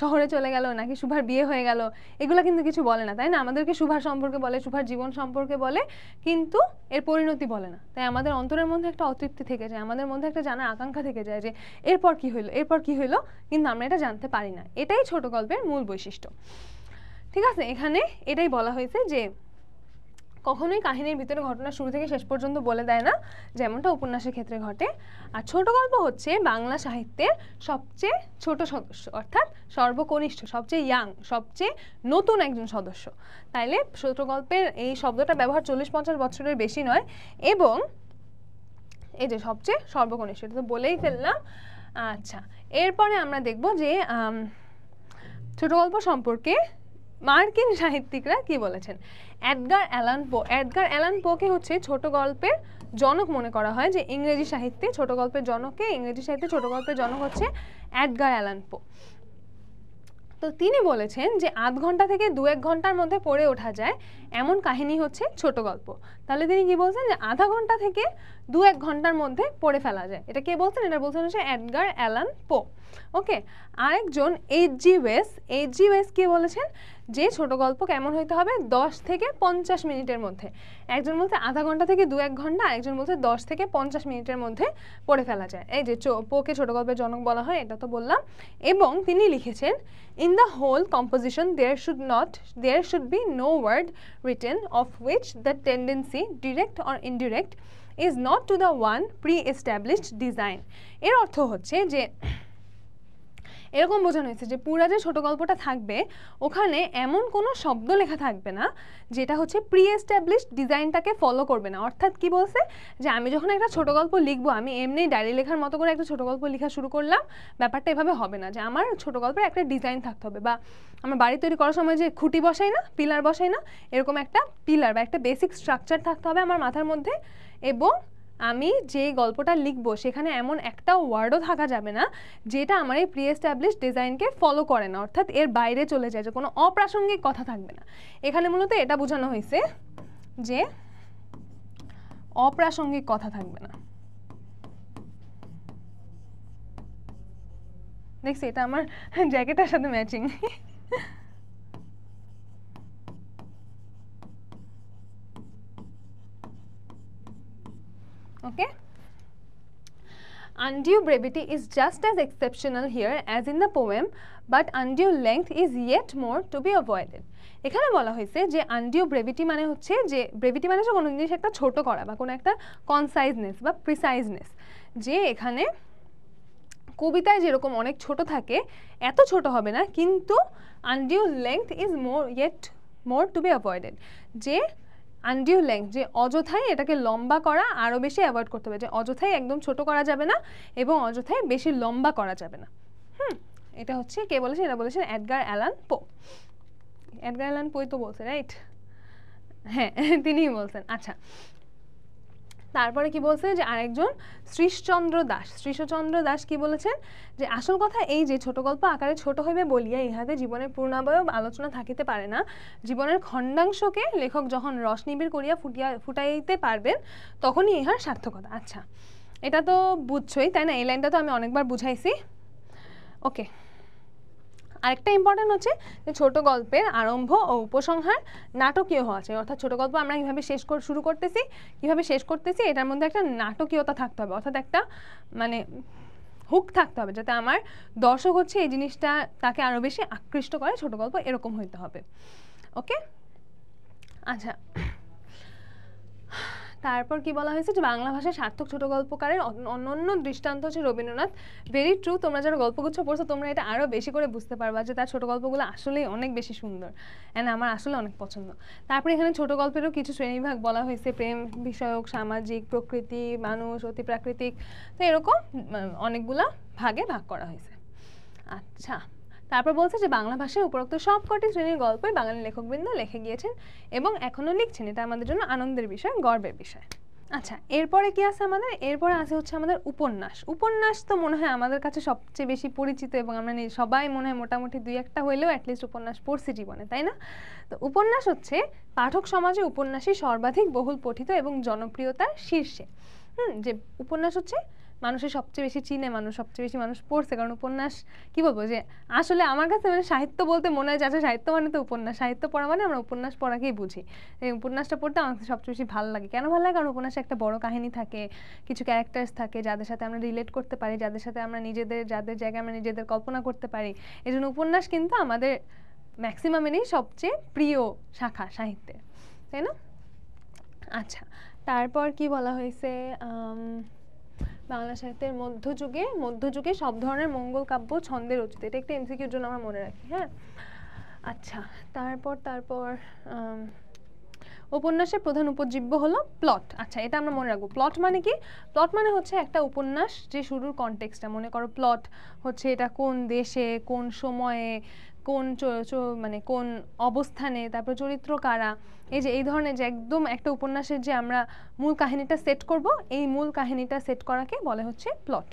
শহরে চলে গেল, নাকি শুভার বিয়ে হয়ে গেল, এগুলো কিন্তু কিছু বলে না, তাই না? আমাদেরকে শুভার সম্পর্কে বলে, শুভার জীবন সম্পর্কে বলে, কিন্তু এর পরিণতি বলে না। তাই আমাদের অন্তরের মধ্যে একটা অতৃপ্তি থেকে যায়, আমাদের মধ্যে একটা জানার আকাঙ্ক্ষা থেকে যায় যে এরপর কি হইলো, এরপর কি হইলো, কিন্তু আমরা এটা জানতে পারি না। এটাই ছোট গল্পের মূল বৈশিষ্ট্য। ঠিক আছে, এখানে এটাই বলা হয়েছে যে কখনোই কাহিনীর ভিতরে ঘটনা শুরু থেকে শেষ পর্যন্ত বলে দেয় না, যেমনটা উপন্যাসের ক্ষেত্রে ঘটে। আর ছোট গল্প হচ্ছে বাংলা সাহিত্যের সবচেয়ে ছোট সদস্য, অর্থাৎ সর্বকনিষ্ঠ, সবচেয়ে ইয়াং, সবচেয়ে নতুন একজন সদস্য। তাইলে ছোট গল্পের এই শব্দটা ব্যবহার 40-50 বছরের বেশি নয়, এবং এই যে সবচেয়ে সর্বকনিষ্ঠ, এটা তো বলেই ফেললাম। আচ্ছা, এরপরে আমরা দেখব যে ছোট গল্প সম্পর্কে মার্কিন সাহিত্যিকরা কি বলেছেন। এডগার অ্যালান পোকে হচ্ছে ছোট গল্পের জনক মনে করা হয়, যে ইংরেজি সাহিত্যে ছোট গল্পের জনককে, ইংরেজি সাহিত্যে ছোট গল্পের জনক হচ্ছে এডগার অ্যালান পো। তো তিনি বলেছেন যে আধ ঘন্টা থেকে 2-1 ঘন্টার মধ্যে পড়ে ওঠা যায় এমন কাহিনী হচ্ছে ছোট গল্প। তাহলে তিনি কি বলছেন, যে আধা ঘন্টা থেকে 2-1 ঘন্টার মধ্যে পড়ে ফেলা যায়। এটা কে বলছেন? এটা বলছেন হচ্ছে এডগার অ্যালান পো। ওকে, আরেকজন এইচ.জি. ওয়েস কি বলেছেন, যে ছোট গল্প কেমন হইতে হবে, 10 থেকে 50 মিনিটের মধ্যে। একজন বলছে আধা ঘন্টা থেকে 2-1 ঘন্টা, একজন বলছে 10 থেকে 50 মিনিটের মধ্যে পড়ে ফেলা যায়। এই যে পোকে ছোট গল্পের জনক বলা হয়, এটা তো বললাম। এবং তিনি লিখেছেন, in the whole composition there should be no word written of which the tendency, direct or indirect, is not to the one pre-established design. এর অর্থ হচ্ছে যে এরকম বোঝানো হয়েছে যে পুরা যে ছোট গল্পটা থাকবে ওখানে এমন কোনো শব্দ লেখা থাকবে না যেটা হচ্ছে প্রি এস্টাবলিশড ডিজাইনটাকে ফলো করবে না। অর্থাৎ কি বলছে, যে আমি যখন একটা ছোট গল্প লিখবো, আমি এমনি ডায়েরি লেখার মতো করে একটা ছোট গল্প লেখা শুরু করলাম, ব্যাপারটা এভাবে হবে না। যে আমার ছোট গল্পের একটা ডিজাইন থাকতে হবে, বা আমার বাড়ি তৈরি করার সময় যে খুঁটি বসাই না, পিলার বসাই না, এরকম একটা পিলার বা একটা বেসিক স্ট্রাকচার থাকতে হবে আমার মাথার মধ্যে। এবং আমি যে গল্পটা লিখবো সেখানে এমন একটা ওয়ার্ডও থাকা যাবে না যেটা আমার এই প্রি এস্টাবলিশ ডিজাইনকে ফলো করে না, অর্থাৎ এর বাইরে চলে যায়, যে কোনো অপ্রাসঙ্গিক কথা থাকবে না। এখানে মূলত এটা বোঝানো হয়েছে যে অপ্রাসঙ্গিক কথা থাকবে না। দেখছি এটা আমার জ্যাকেটের সাথে matching. Okay, undue brevity is just as exceptional here as in the poem, but undue length is yet more to be avoided. এখানে বলা হয়েছে যে undue brevity মানে হচ্ছে, যে ব্রেভিটি মানে হচ্ছে কোনো জিনিস একটা ছোট করা বা কোনো একটা কনসাইজনেস বা প্রিসাইজনেস। যে এখানে কবিতায় যেরকম অনেক ছোট থাকে, এত ছোট হবে না, কিন্তু undue length is yet more to be avoided। যে আনডিউ লেংথ, যে অযথাই এটাকে লম্বা করা আরও বেশি অ্যাভয়েড করতে হবে, যে অযথাই একদম ছোট করা যাবে না এবং অযথাই বেশি লম্বা করা যাবে না। এটা হচ্ছে কে বলেছেন? এটা বলেছেন এডগার অ্যালান পো। এডগার অ্যালান পোই তো বলছে, রাইট? হ্যাঁ, তিনিই বলছেন। আচ্ছা, তারপরে কি বলছে, যে আরেকজন শ্রীশচন্দ্র দাস কি বলেছেন, যে আসল কথা এই যে ছোট গল্প আকারে ছোট হইবে বলিয়া ইহাতে জীবনের পূর্ণাবয়ব আলোচনা থাকিতে পারে না। জীবনের খণ্ডাংশকে লেখক যখন রসনিবিড় করিয়া ফুটাইতে পারবেন তখনই ইহার সার্থকতা। আচ্ছা, এটা তো বুঝছই তাই না? এই লাইনটা তো আমি অনেকবার বুঝাইছি। ওকে, আরেকটা ইম্পর্টেন্ট হচ্ছে যে ছোট গল্পের আরম্ভ ও উপসংহার নাটকীয় হওয়া চাই। অর্থাৎ ছোট গল্প আমরা কীভাবে শুরু করতেছি, কীভাবে শেষ করতেছি, এটার মধ্যে একটা নাটকীয়তা থাকতে হবে, অর্থাৎ একটা মানে হুক থাকতে হবে, যাতে আমার দর্শক হচ্ছে এই জিনিসটা তাকে আরও বেশি আকৃষ্ট করে। ছোট গল্প এরকম হইতে হবে। ওকে, আচ্ছা, তারপর কি বলা হয়েছে, যে বাংলা ভাষায় সার্থক ছোট গল্পকারের অনন্য দৃষ্টান্ত হচ্ছে রবীন্দ্রনাথ। ভেরি ট্রু, তোমরা যারা গল্পগুচ্ছ পড়ছো তোমরা এটা আরও বেশি করে বুঝতে পারবা যে তার ছোট গল্পগুলো আসলেই অনেক বেশি সুন্দর, অ্যান্ড আমার আসলে অনেক পছন্দ। তারপরে এখানে ছোট গল্পেরও কিছু শ্রেণীবিভাগ বলা হয়েছে, প্রেম বিষয়ক, সামাজিক, প্রকৃতি, মানুষ, অতি প্রাকৃতিক, তো এরকম অনেকগুলা ভাগে ভাগ করা হয়েছে। আচ্ছা, তারপর বলছে যে বাংলা ভাষায় উপরোক্ত সবকটি শ্রেণীর গল্পই বাঙালি লেখকবৃন্দ লিখে গিয়েছেন এবং এখনও লিখছেন। এটা আমাদের জন্য আনন্দের বিষয়, গর্বের বিষয়। আচ্ছা, এরপরে কি আছে আমাদের? এরপরে আছে হচ্ছে আমাদের উপন্যাস। উপন্যাস তো মনে হয় আমাদের কাছে সবচেয়ে বেশি পরিচিত, এবং আমরা সবাই মনে হয় মোটামুটি 2-1টা হইলেও অ্যাটলিস্ট উপন্যাস পড়ছি জীবনে, তাই না? তো উপন্যাস হচ্ছে পাঠক সমাজে উপন্যাসই সর্বাধিক বহুল পঠিত এবং জনপ্রিয়তার শীর্ষে। যে উপন্যাস হচ্ছে মানুষের সবচেয়ে বেশি চিনে, সবচেয়ে বেশি মানুষ পড়ছে, কারণ উপন্যাস কি বলবো, যে আসলে আমার কাছে মানে সাহিত্য বলতে মনে হয় যে আচ্ছা সাহিত্য মানে তো উপন্যাস, সাহিত্য পড়া মানে আমরা উপন্যাস পড়াকেই বুঝি। এই উপন্যাসটা পড়তে আমার কাছে সবচেয়ে বেশি ভালো লাগে। কেন ভালো লাগে? কারণ উপন্যাসে একটা বড় কাহিনী থাকে, কিছু ক্যারেক্টার্স থাকে যাদের সাথে আমরা রিলেট করতে পারি, যাদের সাথে আমরা যাদের জায়গায় আমরা নিজেদের কল্পনা করতে পারি। এই জন্য উপন্যাস কিন্তু আমাদের ম্যাক্সিমামেরই সবচেয়ে প্রিয় শাখা সাহিত্যের, তাই না? আচ্ছা, তারপর কি বলা হয়েছে, বাংলা সাহিত্যের মধ্যযুগে সব ধরনের মঙ্গল কাব্য ছন্দে রচিত। এটা একটা এমসিকিউর জন্য আমরা মনে রাখি। হ্যাঁ, আচ্ছা, তারপর উপন্যাসের প্রধান উপজীব্য হলো প্লট। আচ্ছা, এটা আমরা মনে রাখবো। প্লট মানে কি? প্লট মানে হচ্ছে একটা উপন্যাস যে শুরুর কনটেক্সটটা, মনে করো প্লট হচ্ছে এটা কোন দেশে, কোন সময়ে, কোন মানে কোন অবস্থানে, তারপর চরিত্র কারা, এই যে এই ধরনের যে একদম একটা উপন্যাসের যে আমরা মূল কাহিনীটা সেট করব, এই মূল কাহিনীটা সেট করাকে বলে হচ্ছে প্লট।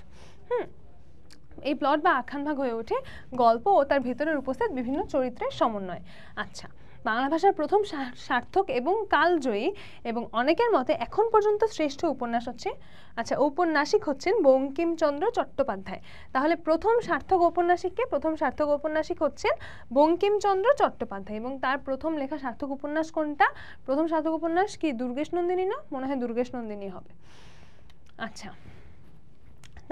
এই প্লট বা আখ্যানভাগ হয়ে ওঠে গল্প ও তার ভেতরের উপস্থিত বিভিন্ন চরিত্রের সমন্বয়। আচ্ছা, বাংলা ভাষার প্রথম সার্থক এবং কালজয়ী এবং অনেকের মতে এখন পর্যন্ত শ্রেষ্ঠ উপন্যাস হচ্ছে, আচ্ছা, ঔপন্যাসিক হচ্ছেন বঙ্কিমচন্দ্র চট্টোপাধ্যায়। তাহলে প্রথম সার্থক ঔপন্যাসিক হচ্ছেন বঙ্কিমচন্দ্র চট্টোপাধ্যায়। এবং তার প্রথম লেখা সার্থক উপন্যাস কোনটা? প্রথম সার্থক উপন্যাস কি দুর্গেশ নন্দিনী না? মনে হয় দুর্গেশ নন্দিনী হবে। আচ্ছা,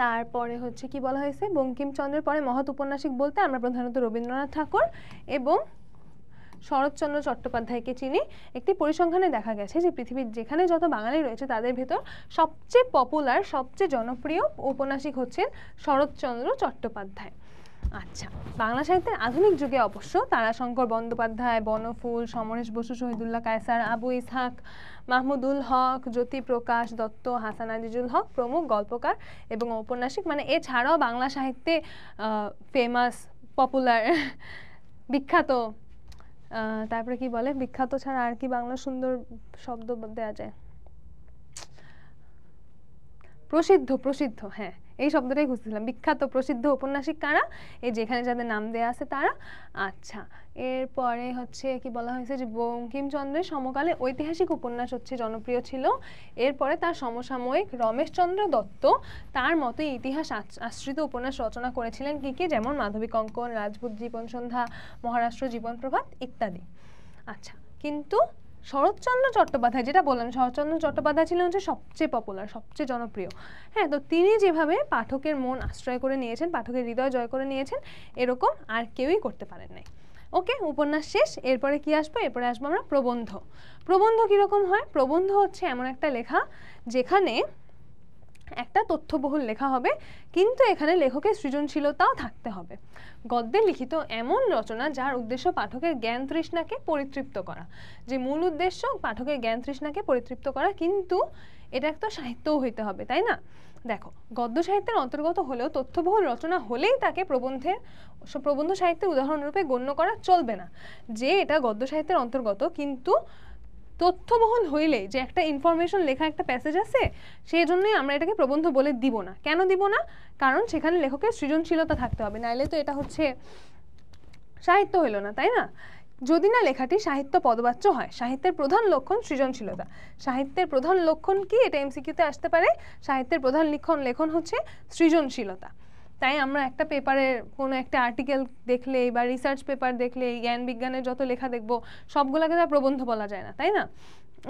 তারপরে হচ্ছে কি বলা হয়েছে, বঙ্কিমচন্দ্রের পরে মহৎ উপন্যাসিক বলতে আমরা প্রধানত রবীন্দ্রনাথ ঠাকুর এবং শরৎচন্দ্র চট্টোপাধ্যায়কে চিনি। একটি পরিসংখ্যানে দেখা গেছে যে পৃথিবীর যেখানে যত বাঙালি রয়েছে তাদের ভেতর সবচেয়ে পপুলার, সবচেয়ে জনপ্রিয় ঔপন্যাসিক হচ্ছেন শরৎচন্দ্র চট্টোপাধ্যায়। আচ্ছা, বাংলা সাহিত্যের আধুনিক যুগে অবশ্য তারাশঙ্কর বন্দ্যোপাধ্যায়, বনফুল, সমরেশ বসু, শহীদুল্লাহ কায়সার, আবু ইসহাক, মাহমুদুল হক, জ্যোতিপ্রকাশ দত্ত, হাসান আজিজুল হক প্রমুখ গল্পকার এবং ঔপন্যাসিক, মানে এছাড়াও বাংলা সাহিত্যে ফেমাস, পপুলার, বিখ্যাত, তারপরে কি বলে, বিখ্যাত ছাড়া আর কি বাংলা সুন্দর শব্দ দেওয়া যায়, প্রসিদ্ধ, হ্যাঁ এই শব্দটাই খুঁজছিলাম। বিখ্যাত প্রসিদ্ধ ঔপন্যাসিক কারা? এই যেখানে যাদের নাম দেয়া আছে তারা। আচ্ছা, এরপরে হচ্ছে কি বলা হয়েছে যে বঙ্কিমচন্দ্রের সমকালে ঐতিহাসিক উপন্যাস হচ্ছে জনপ্রিয় ছিল। এরপরে তার সমসাময়িক রমেশচন্দ্র দত্ত তার মতো ইতিহাস আশ্রিত উপন্যাস রচনা করেছিলেন কি কি, যেমন মাধবী কঙ্কন, রাজপুত জীবন সন্ধ্যা, মহারাষ্ট্র জীবন প্রভাত ইত্যাদি। আচ্ছা, কিন্তু শরৎচন্দ্র চট্টোপাধ্যায়, যেটা বললাম, শরৎচন্দ্র চট্টোপাধ্যায় ছিলেন হচ্ছে সবচেয়ে পপুলার, সবচেয়ে জনপ্রিয়। হ্যাঁ, তো তিনি যেভাবে পাঠকের মন আশ্রয় করে নিয়েছেন, পাঠকের হৃদয় জয় করে নিয়েছেন, এরকম আর কেউই করতে পারেন নাই। ওকে, উপন্যাস শেষ। এরপরে কি আসবো? এরপরে আসবো আমরা প্রবন্ধ। প্রবন্ধ কীরকম হয়? প্রবন্ধ হচ্ছে এমন একটা লেখা যেখানে একটা তথ্যবহুল লেখা হবে, কিন্তু এখানে লেখকের সৃজনশীলতাও থাকতে হবে। গদ্যে লিখিত এমন রচনা যার উদ্দেশ্য পাঠকের জ্ঞান তৃষ্ণাকে পরিতৃপ্ত করা, যে মূল উদ্দেশ্য পাঠকের জ্ঞান তৃষ্ণাকে পরিতৃপ্ত করা, কিন্তু এটা একটা সাহিত্যও হইতে হবে, তাই না? দেখো, গদ্য সাহিত্যের অন্তর্গত হলেও তথ্যবহুল রচনা হলেই তাকে প্রবন্ধ সাহিত্যের উদাহরণরূপে গণ্য করা চলবে না। যে এটা গদ্য সাহিত্যের অন্তর্গত কিন্তু তথ্যবহুল হইলে যে একটা ইনফরমেশন লেখা একটা প্যাসেজ আছে, সেই জন্যই আমরা এটাকে প্রবন্ধ বলে দিব না। কেন দিব না? কারণ সেখানে লেখকের সৃজনশীলতা থাকতে হবে, নাইলে তো এটা হচ্ছে সাহিত্য হইল না, তাই না? যদি না লেখাটি সাহিত্য পদবাচ্য হয়। সাহিত্যের প্রধান লক্ষণ সৃজনশীলতা। সাহিত্যের প্রধান লক্ষণ কি? এটা এমসিকিউতে আসতে পারে। সাহিত্যের প্রধান লেখন হচ্ছে সৃজনশীলতা। তাই আমরা একটা পেপারের কোনো একটা আর্টিকেল দেখলেই বা রিসার্চ পেপার দেখলেই, জ্ঞান বিজ্ঞানের যত লেখা দেখবো সবগুলোকে তো প্রবন্ধ বলা যায় না, তাই না?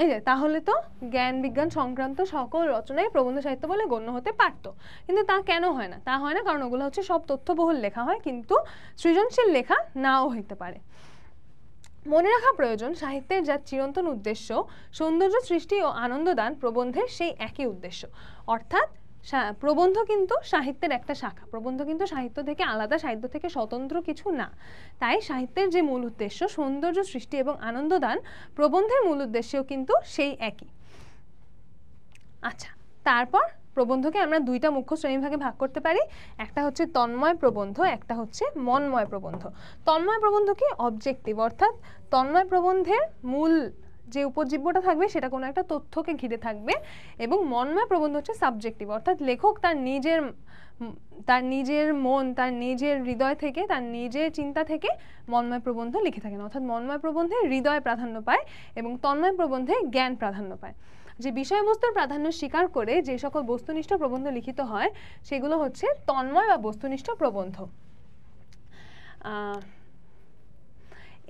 এই যে, তাহলে তো জ্ঞান বিজ্ঞান সংক্রান্ত সকল রচনায় প্রবন্ধ সাহিত্য বলে গণ্য হতে পারতো, কিন্তু তা কেন হয় না? তা হয় না কারণ ওগুলো হচ্ছে সব তথ্যবহুল লেখা হয়, কিন্তু সৃজনশীল লেখা নাও হইতে পারে। মনে রাখা প্রয়োজন, সাহিত্যের যা চিরন্তন উদ্দেশ্য সৌন্দর্য সৃষ্টি ও আনন্দদান, প্রবন্ধের সেই একই উদ্দেশ্য। অর্থাৎ প্রবন্ধ কিন্তু সাহিত্যের একটা শাখা, প্রবন্ধ কিন্তু সাহিত্য থেকে আলাদা, সাহিত্য থেকে স্বতন্ত্র কিছু না। তাই সাহিত্যের যে মূল উদ্দেশ্য সৌন্দর্য সৃষ্টি এবং আনন্দদান, প্রবন্ধের মূল উদ্দেশ্যও কিন্তু সেই একই। আচ্ছা, তারপর প্রবন্ধকে আমরা দুইটা মুখ্য শ্রেণীভাগে ভাগ করতে পারি। একটা হচ্ছে তন্ময় প্রবন্ধ, একটা হচ্ছে মন্ময় প্রবন্ধ। তন্ময় প্রবন্ধ কি? অবজেক্টিভ, অর্থাৎ তন্ময় প্রবন্ধের মূল যে উপজীব্যটা থাকবে সেটা কোনো একটা তথ্যকে ঘিরে থাকবে, এবং মন্ময় প্রবন্ধ হচ্ছে সাবজেক্টিভ, অর্থাৎ লেখক তার নিজের মন, তার নিজের হৃদয় থেকে, তার নিজের চিন্তা থেকে মন্ময় প্রবন্ধ লিখে থাকেন। অর্থাৎ মন্ময় প্রবন্ধে হৃদয় প্রাধান্য পায় এবং তন্ময় প্রবন্ধে জ্ঞান প্রাধান্য পায়। যে বিষয়বস্তুর প্রাধান্য স্বীকার করে যে সকল বস্তুনিষ্ঠ প্রবন্ধ লিখিত হয় সেগুলো হচ্ছে তন্ময় বা বস্তুনিষ্ঠ প্রবন্ধ।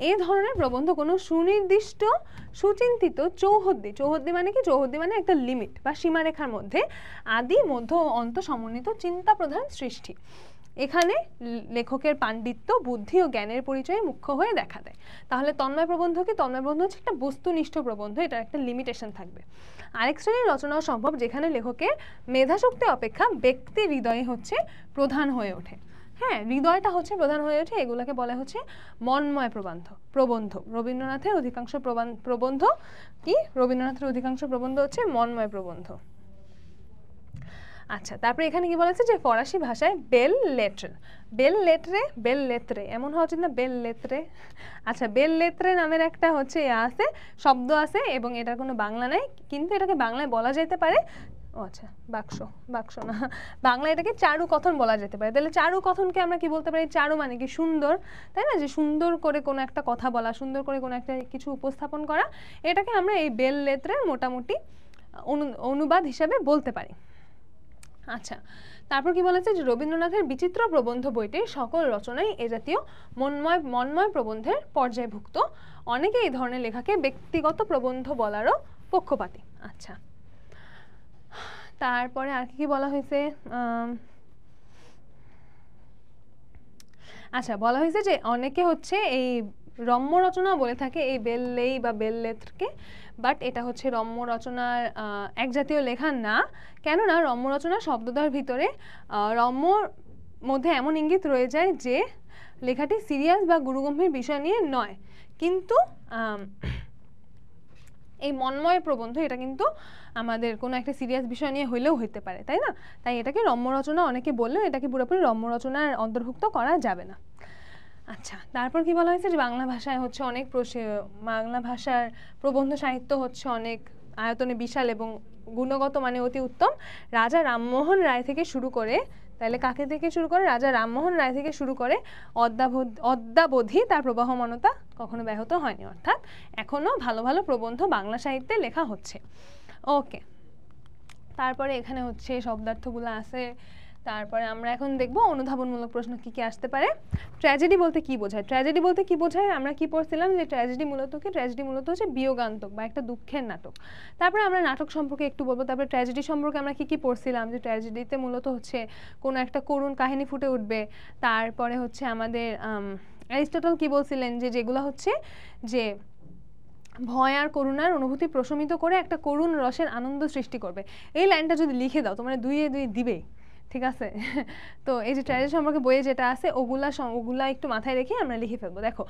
এই ধরনের প্রবন্ধ কোনো সুনির্দিষ্ট সুচিন্তিত চৌহদ্দি মানে কি? চৌহদ্দি মানে একটা লিমিট বা সীমারেখার মধ্যে আদি মধ্য ও অন্ত সমন্বিত চিন্তা প্রধান সৃষ্টি। এখানে লেখকের পাণ্ডিত্য, বুদ্ধি ও জ্ঞানের পরিচয় মুখ্য হয়ে দেখা দেয়। তাহলে তন্ময় প্রবন্ধ কি? তন্ময় প্রবন্ধ হচ্ছে একটা বস্তুনিষ্ঠ প্রবন্ধ, এটার একটা লিমিটেশন থাকবে। আরেক শ্রেণীর রচনাও সম্ভব যেখানে লেখকের মেধাশক্তি অপেক্ষা ব্যক্তি হৃদয় হচ্ছে প্রধান হয়ে ওঠে। হ্যাঁ, হৃদয়টা হচ্ছে প্রধান হয়ে ওঠে, এগুলোকে বলা হচ্ছে মন্ময় প্রবন্ধ। রবীন্দ্রনাথের অধিকাংশ প্রবন্ধ কি? রবীন্দ্রনাথের অধিকাংশ প্রবন্ধ হচ্ছে মন্ময় প্রবন্ধ। আচ্ছা, তারপরে এখানে কি বলেছে যে ফরাসি ভাষায় বেল লেত্রে এমন হওয়া উচিত না, বেল লেত্রে। আচ্ছা, বেল লেত্রে নামের একটা হচ্ছে আছে, শব্দ আছে এবং এটার কোনো বাংলা নাই, কিন্তু এটাকে বাংলায় বলা যেতে পারে, ও আচ্ছা বাক্স না, বাংলা এটাকে চারু কথন বলা যেতে পারে। তাহলে চারু কথনকে আমরা কি বলতে পারি? চারু মানে কি? সুন্দর, তাই না? যে সুন্দর করে কোনো একটা কথা বলা, সুন্দর করে কোনো একটা কিছু উপস্থাপন করা, এটাকে আমরা এই বেল লেত্রের মোটামুটি অনুবাদ হিসাবে বলতে পারি। আচ্ছা, তারপর কি বলেছে যে রবীন্দ্রনাথের বিচিত্র প্রবন্ধ বইটির সকল রচনাই এ জাতীয় মন্ময় প্রবন্ধের পর্যায়ভুক্ত। অনেকে এই ধরনের লেখাকে ব্যক্তিগত প্রবন্ধ বলারও পক্ষপাতী। আচ্ছা, তারপরে আর কি বলা হয়েছে? আচ্ছা, বলা হয়েছে যে অনেকে হচ্ছে এই রম্য রচনা বলে থাকে এই বেললেই বা বেললেত্রকে, বাট এটা হচ্ছে রম্য রচনার এক জাতীয় লেখা না। কেননা রম্য রচনা শব্দদ্বয়ের ভিতরে রম্যর মধ্যে এমন ইঙ্গিত রয়ে যায় যে লেখাটি সিরিয়াস বা গুরুগম্ভীর বিষয় নিয়ে নয়, কিন্তু এই মন্ময় প্রবন্ধ এটা কিন্তু আমাদের কোনো একটা সিরিয়াস বিষয় নিয়ে হইলেও হইতে পারে, তাই না? তাই এটাকে রম্য রচনা অনেকে বললেও এটাকে পুরোপুরি রম্য রচনার অন্তর্ভুক্ত করা যাবে না। আচ্ছা, তারপর কি বলা হয়েছে যে বাংলা ভাষায় হচ্ছে অনেক বাংলা ভাষার প্রবন্ধ সাহিত্য হচ্ছে অনেক আয়তনে বিশাল এবং গুণগত মানে অতি উত্তম। রাজা রামমোহন রায় থেকে শুরু করে, তাহলে কাকে থেকে শুরু করে? রাজা রামমোহন রায় থেকে শুরু করে অদ্যাবধি তার প্রবাহমানতা কখনো ব্যাহত হয়নি, অর্থাৎ এখনো ভালো ভালো প্রবন্ধ বাংলা সাহিত্যে লেখা হচ্ছে। ওকে, তারপরে এখানে হচ্ছে শব্দার্থগুলো আছে। তারপরে আমরা এখন দেখব অনুধাবনমূলক প্রশ্ন কি কি আসতে পারে। ট্র্যাজেডি বলতে কি বোঝায়? ট্র্যাজেডি বলতে কি বোঝায় আমরা কি পড়ছিলাম যে ট্র্যাজেডি মূলত কি? ট্র্যাজেডি মূলত হচ্ছে বিয়োগান্তক বা একটা দুঃখের নাটক। তারপরে আমরা নাটক সম্পর্কে একটু বলবো। তারপরে ট্র্যাজেডি সম্পর্কে আমরা কি কি পড়ছিলাম যে ট্র্যাজেডিতে মূলত হচ্ছে কোনো একটা করুণ কাহিনী ফুটে উঠবে। তারপরে হচ্ছে আমাদের অ্যারিস্টটল কি বলছিলেন যে যেগুলো হচ্ছে যে ভয় আর করুণার অনুভূতি প্রশমিত করে একটা করুণ রসের আনন্দ সৃষ্টি করবে। এই লাইনটা যদি লিখে দাও তোমরা দুইয়ে দুই দিবেই, ঠিক আছে? তো এই যে ট্র্যাজেডি সম্পর্কে বইয়ে যেটা আছে ওগুলা একটু মাথায় রেখে আমরা লিখে ফেলবো। দেখো,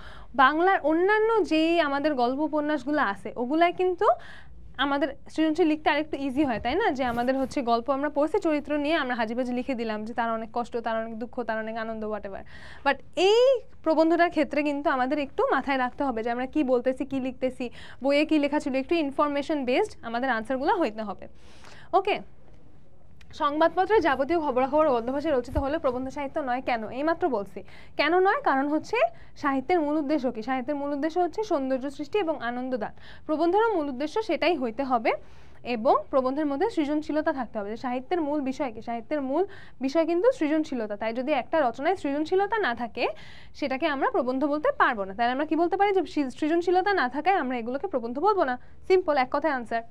বাংলার অন্যান্য যেই আমাদের গল্প উপন্যাসগুলো আছে ওগুলায় কিন্তু আমাদের সৃজনশীল লিখতে আরেকটু ইজি হয়, তাই না? যে আমাদের হচ্ছে গল্প আমরা পড়ছি, চরিত্র নিয়ে আমরা হাজিবাজি লিখে দিলাম যে তার অনেক কষ্ট, তার অনেক দুঃখ, তার অনেক আনন্দ, হোয়াটএভার। বাট এই প্রবন্ধটার ক্ষেত্রে কিন্তু আমাদের একটু মাথায় রাখতে হবে যে আমরা কি বলতেছি, কি লিখতেছি, বইয়ে কি লেখা ছিল, একটু ইনফরমেশন বেসড আমাদের আনসারগুলো হইতে হবে। ওকে, সংবাদপত্রের যাবতীয় খবরাখবর গদ্য ভাষায় রচিত হলে প্রবন্ধ সাহিত্য নয়। কেন? এইমাত্র বলছি কেন নয়, কারণ হচ্ছে সাহিত্যের মূল উদ্দেশ্য কি? সাহিত্যের মূল উদ্দেশ্য হচ্ছে সৌন্দর্য সৃষ্টি এবং আনন্দ দান। প্রবন্ধেরও মূল উদ্দেশ্য সেটাই হইতে হবে এবং প্রবন্ধের মধ্যে সৃজনশীলতা থাকতে হবে। সাহিত্যের মূল বিষয় কি? সাহিত্যের মূল বিষয় কিন্তু সৃজনশীলতা। তাই যদি একটা রচনায় সৃজনশীলতা না থাকে সেটাকে আমরা প্রবন্ধ বলতে পারবো না। তাহলে আমরা কি বলতে পারি যে সৃজনশীলতা না থাকায় আমরা এগুলোকে প্রবন্ধ বলবো না। সিম্পল, এক কথায় আনসার,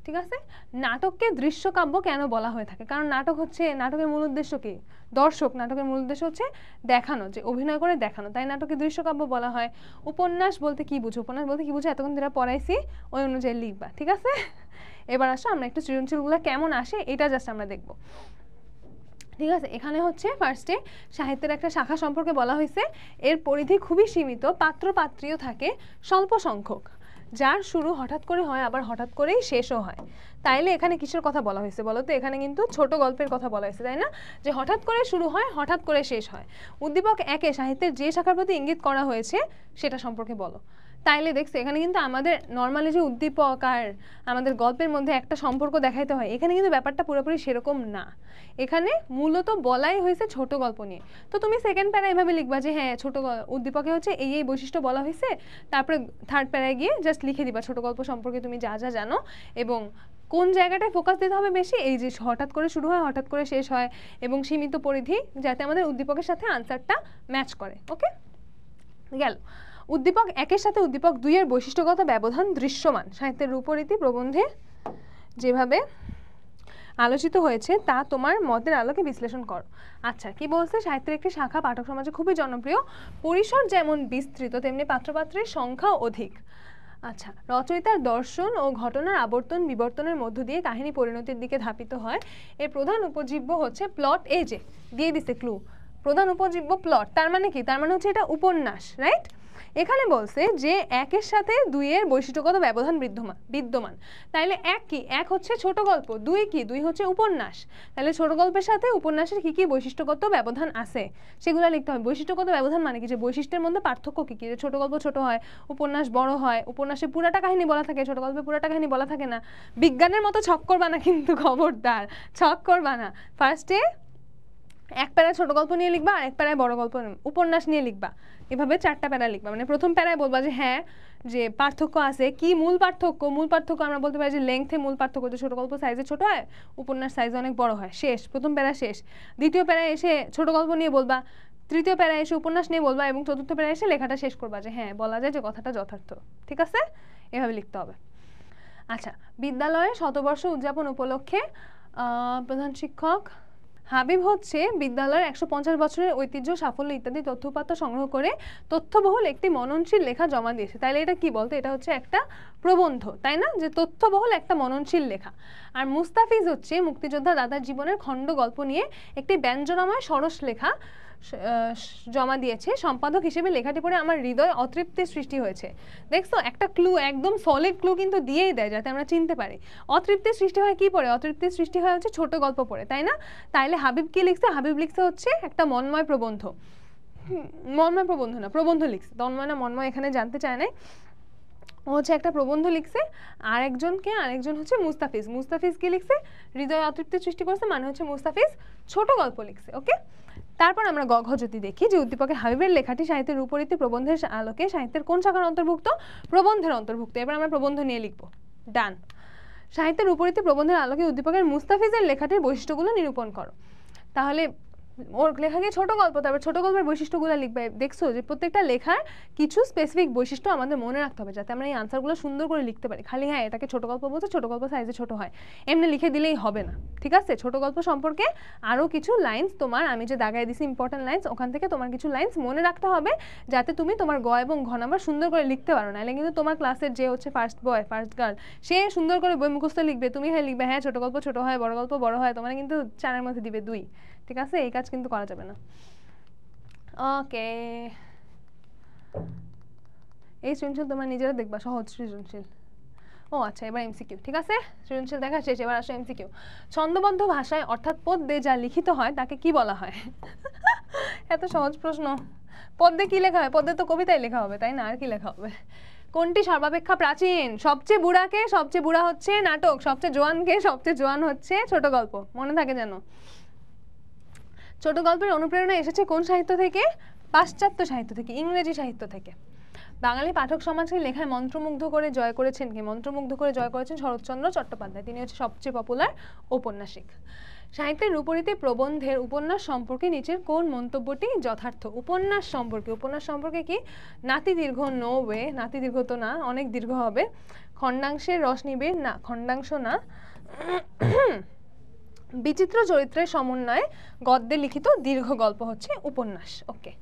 ঠিক আছে? নাটককে দৃশ্যকাব্য কেন বলা হয়ে থাকে? কারণ নাটক হচ্ছে, নাটকের মূল উদ্দেশ্য কি? দর্শক, নাটকের মূল উদ্দেশ্য হচ্ছে দেখানো, যে অভিনয় করে দেখানো, তাই নাটকে দৃশ্যকাব্য বলা হয়। উপন্যাস বলতে কি বুঝো? উপন্যাস বলতে কি বুঝো এতক্ষণ যেটা পড়াইছি ওই অনুযায়ী লিখবা, ঠিক আছে? এবার আসো আমরা একটু সৃজনশীলগুলো কেমন আসে এটা জাস্ট আমরা দেখব, ঠিক আছে? এখানে হচ্ছে ফার্স্টে সাহিত্যের একটা শাখা সম্পর্কে বলা হয়েছে। এর পরিধি খুবই সীমিত, পাত্র পাত্রীও থাকে স্বল্প সংখ্যক, যার শুরু হঠাৎ করে হয় আবার হঠাৎ করেই শেষও হয়। তাইলে এখানে কিসের কথা বলা হয়েছে বলো তো? এখানে কিন্তু ছোট গল্পের কথা বলা হয়েছে, তাই না? যে হঠাৎ করে শুরু হয়, হঠাৎ করে শেষ হয়। উদ্দীপক একে সাহিত্যের যে শাখার প্রতি ইঙ্গিত করা হয়েছে সেটা সম্পর্কে বলো। তাইলে দেখছো এখানে কিন্তু আমাদের নর্মালি যে উদ্দীপক আর আমাদের গল্পের মধ্যে একটা সম্পর্ক দেখাইতে হয়, এখানে কিন্তু ব্যাপারটা পুরোপুরি সেরকম না। এখানে মূলত বলাই হয়েছে ছোট গল্প নিয়ে। তো তুমি সেকেন্ড প্যারা এভাবে লিখবা যে হ্যাঁ ছোট উদ্দীপকে হচ্ছে এই বৈশিষ্ট্য বলা হয়েছে, তারপরে থার্ড প্যারায় গিয়ে জাস্ট লিখে দিবা ছোট গল্প সম্পর্কে তুমি যা যা জানো এবং কোন জায়গাটায় ফোকাস দিতে হবে বেশি, এই যে হঠাৎ করে শুরু হয় হঠাৎ করে শেষ হয় এবং সীমিত পরিধি, যাতে আমাদের উদ্দীপকের সাথে আনসারটা ম্যাচ করে। ওকে, গেল। উদ্দীপক একের সাথে উদ্দীপক দুইয়ের বৈশিষ্ট্যগত ব্যবধান দৃশ্যমান। সাহিত্যের রূপরীতি প্রবন্ধে যেভাবে আলোচিত হয়েছে তা তোমার মতের আলোকে বিশ্লেষণ করো। আচ্ছা, কি বলছে? সাহিত্যের একটি শাখা পাঠক সমাজে খুবই জনপ্রিয়, পরিসর যেমন বিস্তৃত তেমনি পাত্রপাত্রের সংখ্যাও অধিক। আচ্ছা, রচয়িতার দর্শন ও ঘটনার আবর্তন বিবর্তনের মধ্য দিয়ে কাহিনী পরিণতির দিকে ধাপিত হয়। এর প্রধান উপজীব্য হচ্ছে প্লট। এই যে দিয়ে দিছে ক্লু, প্রধান উপজীব্য প্লট। তার মানে কি? তার মানে হচ্ছে এটা উপন্যাস, রাইট? এখানে বলছে যে একের সাথে দুইয়ের বৈশিষ্ট্যগত ব্যবধান বিদ্যমান। তাইলে এক কি? এক হচ্ছে ছোট গল্প। দুই কি? দুই হচ্ছে উপন্যাস। তাহলে ছোট গল্পের সাথে উপন্যাসের কি কি বৈশিষ্ট্যগত ব্যবধান আছে সেগুলো লিখতে হবে। বৈশিষ্ট্যগত ব্যবধান মানে কি? যে বৈশিষ্ট্যের মধ্যে পার্থক্য কি কি? যে ছোট গল্প ছোট হয়, উপন্যাস বড় হয়, উপন্যাসে পুরাটা কাহিনী বলা থাকে, ছোট গল্পে পুরাটা কাহিনী বলা থাকে না। বিজ্ঞানের মতো ছক করবা না কিন্তু, খবরদার ছক করবা না। ফার্স্টে এক প্যারায় ছোট গল্প নিয়ে লিখবা, আর এক প্যারায় বড় গল্প উপন্যাস নিয়ে লিখবা। এভাবে 4টা প্যারা লিখবা। মানে প্রথম প্যারায় বলবা যে হ্যাঁ, যে পার্থক্য আছে। কি মূল পার্থক্য? মূল পার্থক্য আমরা বলতে পারি যে লেংথে মূল পার্থক্য, যে ছোট গল্প সাইজে ছোট হয়, উপন্যাস সাইজে অনেক বড় হয়। শেষ, প্রথম প্যারা শেষ। দ্বিতীয় প্যারায় এসে ছোট গল্প নিয়ে বলবা, তৃতীয় প্যারায় এসে উপন্যাস নিয়ে বলবা, এবং চতুর্থ প্যারায় এসে লেখাটা শেষ করবা যে হ্যাঁ, বলা যায় যে কথাটা যথার্থ। ঠিক আছে? এভাবে লিখতে হবে। আচ্ছা, বিদ্যালয়ে শতবর্ষ উদযাপন উপলক্ষে প্রধান শিক্ষক হাবিব হচ্ছে বিদ্যালয়ের 150 বছরের ঐতিহ্য, সাফল্য ইত্যাদি তথ্যপাত্র সংগ্রহ করে তথ্যবহুল একটি মননশীল লেখা জমা দিয়েছে। তাইলে এটা কি বলতো? এটা হচ্ছে একটা প্রবন্ধ, তাই না? যে তথ্যবহুল একটা মননশীল লেখা। আর মুস্তাফিজ হচ্ছে মুক্তিযোদ্ধা দাদার জীবনের খণ্ড গল্প নিয়ে একটি ব্যঞ্জনাময় সরস লেখা জমা দিয়েছে। সম্পাদক হিসেবে লেখাটি পড়ে আমার হৃদয়ে অতৃপ্তির সৃষ্টি হয়েছে। দেখছো, একটা ক্লু, একদম সলিড ক্লু কিন্তু দিয়েই দেয় যাতে আমরা চিনতে পারি। অতৃপ্তির সৃষ্টি হয় কি পড়ে? অতৃপ্তির সৃষ্টি হয় হচ্ছে ছোট গল্প পড়ে, তাই না? তাইলে হাবিব কি লিখছে? হাবিব লিখছে হচ্ছে একটা মন্ময় প্রবন্ধ। মন্ময় প্রবন্ধ না, প্রবন্ধ লিখছে। তন্ময় না মন্ময় এখানে জানতে চায় নাই। ও হচ্ছে একটা প্রবন্ধ লিখছে। আরেকজন হচ্ছে মুস্তাফিজ। মুস্তাফিজ কি লিখছে? হৃদয় অতৃপ্তি সৃষ্টি করছে, মানে হচ্ছে মুস্তাফিজ ছোট গল্প লিখছে। ওকে, তারপর আমরা গ ঘ যদি দেখি যে উদ্দীপকে হাবিবের লেখাটি সাহিত্যের রূপরীতি প্রবন্ধের আলোকে সাহিত্যের কোন শাখার অন্তর্ভুক্ত? প্রবন্ধের অন্তর্ভুক্ত। এবার আমরা প্রবন্ধ নিয়ে লিখবো। ডান। সাহিত্যের রূপরীতি প্রবন্ধের আলোকে উদ্দীপকের মুস্তাফিজের লেখাটির বৈশিষ্ট্যগুলো নিরূপণ করো। তাহলে ওর লেখাকে ছোট গল্প, তারপর ছোট গল্পের বৈশিষ্ট্যগুলো লিখবে। দেখছো যে প্রত্যেকটা লেখার কিছু স্পেসিফিক বৈশিষ্ট্য আমাদের মনে রাখতে হবে যাতে আমরা এই আনসারগুলো সুন্দর করে লিখতে পারি। খালি হ্যাঁ এটাকে ছোট গল্প বলছে, ছোট গল্প সাইজে ছোট হয়, এমনি লিখে দিলেই হবে না। ঠিক আছে? ছোট গল্প সম্পর্কে আরও কিছু লাইন্স তোমার, আমি যে দাগায় দিছি ইম্পর্টেন্ট লাইন্স, ওখান থেকে তোমার কিছু লাইন্স মনে রাখতে হবে যাতে তুমি তোমার গ এবং ঘ নাম্বার সুন্দর করে লিখতে পারো। নাহলে কিন্তু তোমার ক্লাসের যে হচ্ছে ফার্স্ট বয় ফার্স্ট গার্ল, সে সুন্দর করে বই মুখস্থ লিখবে, তুমি হ্যাঁ লিখবে হ্যাঁ ছোট গল্প ছোট হয়, বড় গল্প বড় হয়, তোমার কিন্তু 4-এর মধ্যে দিবে 2। ঠিক আছে? এই কাজ কিন্তু করা যাবে না। ওকে, এই সৃজনশীল তোমরা নিজেরা দেখবা, সহজ সৃজনশীল। ও আচ্ছা, এবার এমসিকিউ। ঠিক আছে, সৃজনশীল দেখা শেষ, এবার আসো এমসিকিউ। ছন্দবদ্ধ ভাষায় অর্থাৎ পদ্যে যা লিখিত হয় তাকে কি বলা হয়? এত সহজ প্রশ্ন। পদ্যে কি লেখা হয়? পদ্যে তো কবিতায় লেখা হবে, তাই না? আর কি লেখা হবে? কোনটি সর্বাপেক্ষা প্রাচীন? সবচেয়ে বুড়াকে? সবচেয়ে বুড়া হচ্ছে নাটক। সবচেয়ে জোয়ানকে? সবচেয়ে জোয়ান হচ্ছে ছোট গল্প। মনে থাকে যেন। ছোট গল্পের অনুপ্রেরণা এসেছে কোন সাহিত্য থেকে? পাশ্চাত্য সাহিত্য থেকে, ইংরেজি সাহিত্য থেকে। বাঙালি পাঠক সমাজকে লেখায় মন্ত্রমুগ্ধ করে জয় করেছেন কে? মন্ত্রমুগ্ধ করে জয় করেছেন শরৎচন্দ্র চট্টোপাধ্যায়। তিনি হচ্ছে সবচেয়ে পপুলার ঔপন্যাসিক। সাহিত্যের রূপরীতি প্রবন্ধের উপন্যাস সম্পর্কে নিচের কোন মন্তব্যটি যথার্থ? উপন্যাস সম্পর্কে কি? নাতি দীর্ঘ, নো ওয়ে। নাতি দীর্ঘ তো না, অনেক দীর্ঘ হবে। খণ্ডাংশের রস নিবে না, খণ্ডাংশ না। বিচিত্র চরিত্রের সমন্বয়ে গদ্যে লিখিত দীর্ঘ গল্প হচ্ছে উপন্যাস। ওকে,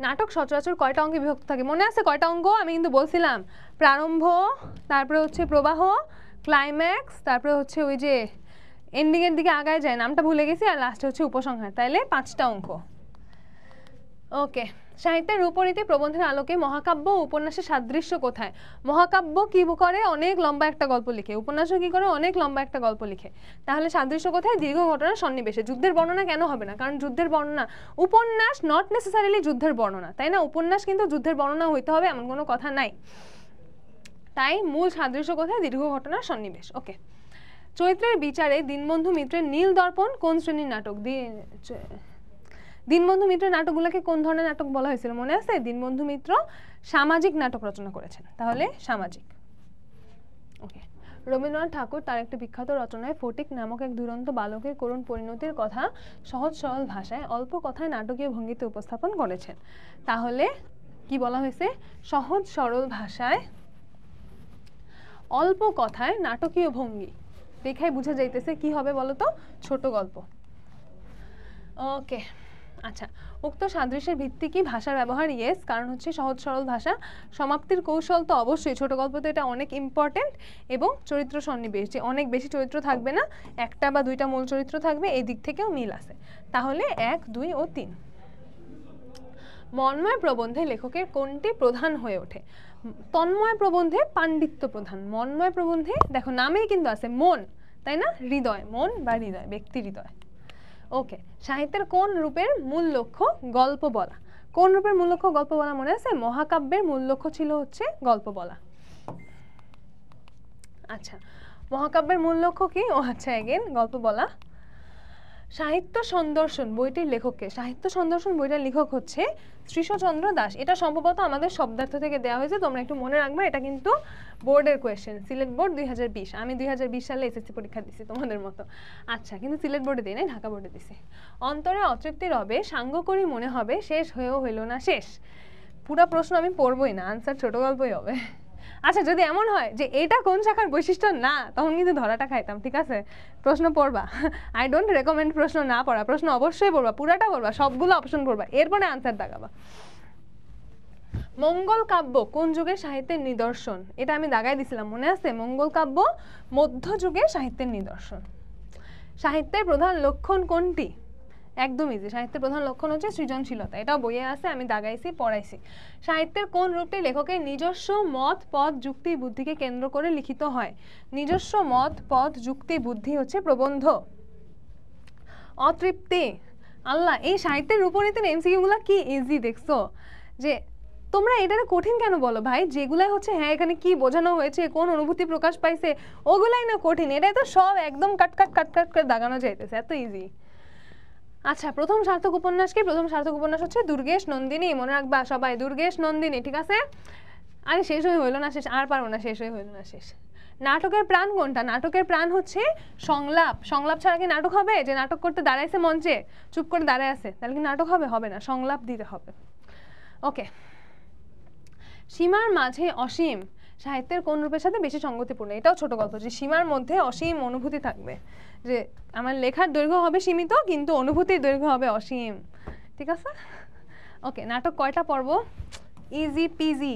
নাটক সচরাচর কয়টা অঙ্গে বিভক্ত থাকে? মনে আছে কয়টা অঙ্গ? আমি কিন্তু বলছিলাম প্রারম্ভ, তারপরে হচ্ছে প্রবাহ, ক্লাইম্যাক্স, তারপরে হচ্ছে ওই যে এন্ডিং এর দিকে আগায় যায়, নামটা ভুলে গেছি, আর লাস্টে হচ্ছে উপসংহার। তাইলে 5টা অঙ্ক। ওকে, সাহিত্যের রূপরীতি প্রবন্ধের আলোকে মহাকাব্য ও উপন্যাসের সাদৃশ্য কোথায়? মহাকাব্য কি করে? অনেক লম্বা একটা গল্প লিখে। উপন্যাসও কি করে? অনেক লম্বা একটা গল্প লিখে। তাহলে সাদৃশ্য কোথায়? দীর্ঘ ঘটনার সন্নিবেশে। যুদ্ধের বর্ণনা কেন হবে না? কারণ যুদ্ধের বর্ণনা, উপন্যাস নট নেসেসারিলি যুদ্ধের বর্ণনা, তাই না? উপন্যাস কিন্তু যুদ্ধের বর্ণনা হইতে হবে এমন কোনো কথা নাই। তাই মূল সাদৃশ্য কোথায়? দীর্ঘ ঘটনার সন্নিবেশ। ওকে, চরিত্রের বিচারে দীনবন্ধু মিত্রের নীল দর্পণ কোন শ্রেণীর নাটক? দীনবন্ধু মিত্রের নাটকগুলোকে কোন ধরনের নাটক বলা হয়েছিল? মনে আছে? দীনবন্ধু মিত্র সামাজিক নাটক রচনা করেছেন, তাহলে সামাজিক। ওকে, রবীন্দ্রনাথ ঠাকুর তার একটি বিখ্যাত রচনায় ফটিক নামক এক দুরন্ত বালকের করুণ পরিণতির কথা সহজ সরল ভাষায় অল্প কথায় নাটকীয় ভঙ্গিতে উপস্থাপন করেছেন। তাহলে কি বলা হয়েছে? সহজ সরল ভাষায় অল্প কথায় নাটকীয় ভঙ্গি। দেখাই বুঝা যাইতেছে কি হবে বলো তো, ছোট গল্প। ওকে আচ্ছা, উক্ত সাদৃশ্যের ভিত্তি কি? ভাষার ব্যবহার, ইয়েস, কারণ হচ্ছে সহজ সরল ভাষা। সমাপ্তির কৌশল তো অবশ্যই, ছোট গল্পতে এটা অনেক ইম্পর্টেন্ট। এবং চরিত্র সন্নিবেশ, যে অনেক বেশি চরিত্র থাকবে না, একটা বা দুইটা মূল চরিত্র থাকবে, এই দিক থেকেও মিল আছে। তাহলে 1, 2 ও 3। মন্ময় প্রবন্ধে লেখকের কোনটি প্রধান হয়ে ওঠে? তন্ময় প্রবন্ধে পাণ্ডিত্য প্রধান, মন্ময় প্রবন্ধে দেখো নামেই কিন্তু আছে মন, তাই না? হৃদয়, মন বা হৃদয়, ব্যক্তি হৃদয়। ওকে, সাহিত্যের কোন রূপের মূল লক্ষ্য? গল্প বলা। কোন রূপের মূল লক্ষ্য? গল্প বলা। মনে আছে মহাকাব্যের মূল লক্ষ্য ছিল হচ্ছে গল্প বলা। আচ্ছা, মহাকাব্যের মূল লক্ষ্য কি? ও আচ্ছা, এগেন গল্প বলা। সাহিত্য সন্দর্শন বইটির লেখককে? সাহিত্য সন্দর্শন বইটার লেখক হচ্ছে শ্রীশচন্দ্র দাস। এটা সম্ভবত আমাদের শব্দার্থ থেকে দেওয়া হয়েছে, তোমরা একটু মনে রাখবে, এটা কিন্তু বোর্ডের কোয়েশ্চেন, সিলেট বোর্ড 2020। আমি 2020 সালে এসএসসি পরীক্ষা দিছি তোমাদের মতো। আচ্ছা, কিন্তু সিলেট বোর্ডে দিই নাই, ঢাকা বোর্ডে দিছি। অন্তরে অতৃপ্তি রবে, সাঙ্গ করি মনে হবে, শেষ হয়েও হইল না শেষ। পুরা প্রশ্ন আমি পড়বই না, আনসার ছোট গল্পই হবে। আচ্ছা, যদি এমন হয় যে এটা কোন শাখার বৈশিষ্ট্য না, তখন কিন্তু ধরাটা খাইতাম, ঠিক আছে? প্রশ্ন পড়বা, আই ডোন্ট রেকমেন্ড প্রশ্ন না পড়া, প্রশ্ন অবশ্যই পড়বা, পুরাটা পড়বা, সবগুলো অপশন পড়বা, এরপরে আনসার দাগাবা। মঙ্গল কাব্য কোন যুগের সাহিত্যের নিদর্শন? এটা আমি দাগাই দিছিলাম, মনে আছে? মঙ্গল কাব্য মধ্যযুগের সাহিত্যের নিদর্শন। সাহিত্যের প্রধান লক্ষণ কোনটি? একদম ইজি, সাহিত্যের প্রধান লক্ষণ হচ্ছে সৃজনশীলতা, এটাও বইয়ে আছে, আমি দাগাইছি, পড়াইছি। সাহিত্যের কোন রূপটি লেখকের নিজস্ব মত, পদ, যুক্তি, বুদ্ধিকে কেন্দ্র করে লিখিত হয়? নিজস্ব মত, পদ, যুক্তি, বুদ্ধি হচ্ছে প্রবন্ধ। অতৃপ্তি, আল্লাহ, এই সাহিত্যের রূপনীতির এমসিকিউ গুলা কি ইজি দেখছো? যে তোমরা এটা কঠিন কেন বলো ভাই? যেগুলাই হচ্ছে হ্যাঁ এখানে কি বোঝানো হয়েছে, কোন অনুভূতি প্রকাশ পাইছে, ওগুলাই না কঠিন, এটাই তো সব একদম কাট কাট কাট কাট করে দাগানো যাইতেছে, এত ইজি। আচ্ছা, প্রথম সার্থক উপন্যাস কি? প্রথম সার্থক উপন্যাস হচ্ছে দুর্গেশ নন্দিনী, মনে রাখবা সবাই, দুর্গেশ নন্দিনী, ঠিক আছে? আরে শেষ হইল না শেষ, আর পারবো না, শেষ হইল না শেষ। নাটকের প্রাণ কোনটা? নাটকের প্রাণ হচ্ছে সংলাপ। সংলাপ ছাড়া কি নাটক হবে? যে নাটক করতে দাঁড়াইছে মঞ্চে, চুপ করে দাঁড়ায় আছে, তাহলে কি নাটক হবে? হবে না, সংলাপ দিতে হবে। ওকে, সীমার মাঝে অসীম সাহিত্যের কোন রূপের সাথে বেশি সঙ্গতিপূর্ণ? এটাও ছোট গল্প, যে সীমার মধ্যে অসীম অনুভূতি থাকবে, যে আমার লেখার দৈর্ঘ্য হবে সীমিত কিন্তু অনুভূতির দৈর্ঘ্য হবে অসীম, ঠিক আছে? ওকে, নাটক কয়টা পর্ব? Easy PG.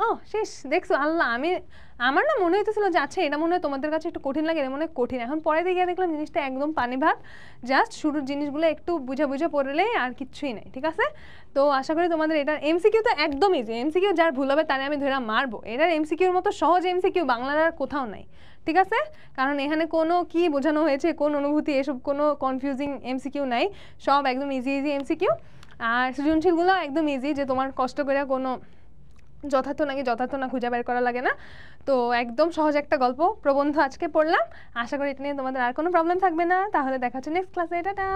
ও শেষ, দেখছো? আল্লাহ, আমার না মনে হইতেছিল যে আচ্ছা এটা মনে হয় তোমাদের কাছে একটু কঠিন লাগে, এটা মনে হয় কঠিন, এখন পরে গিয়ে দেখলাম জিনিসটা একদম পানি ভাত, জাস্ট শুরুর জিনিসগুলো একটু বুঝে বুঝে পড়লে আর কিচ্ছুই নাই, ঠিক আছে? তো আশা করি তোমাদের এটার এমসিকিউ তো একদম ইজি, এমসিকিউ যার ভুল হবে তারে আমি ধরে মারবো। এটার এমসিকিউর মতো সহজ এমসিকিউ বাংলার আর কোথাও নাই, ঠিক আছে? কারণ এখানে কোনো কি বোঝানো হয়েছে, কোন অনুভূতি, এসব কোনো কনফিউজিং এমসিকিউ নাই, সব একদম ইজি ইজি এমসিকিউ। আর সৃজনশীলগুলো একদম ইজি, যে তোমার কষ্ট করে কোনো যথার্থ নাকি যথার্থ না খুঁজে বের করা লাগে না। তো একদম সহজ একটা গল্প প্রবন্ধ আজকে পড়লাম, আশা করি এটা নিয়ে তোমাদের আর কোনো প্রবলেম থাকবে না। তাহলে দেখা হচ্ছে নেক্সট ক্লাসে, টাটা।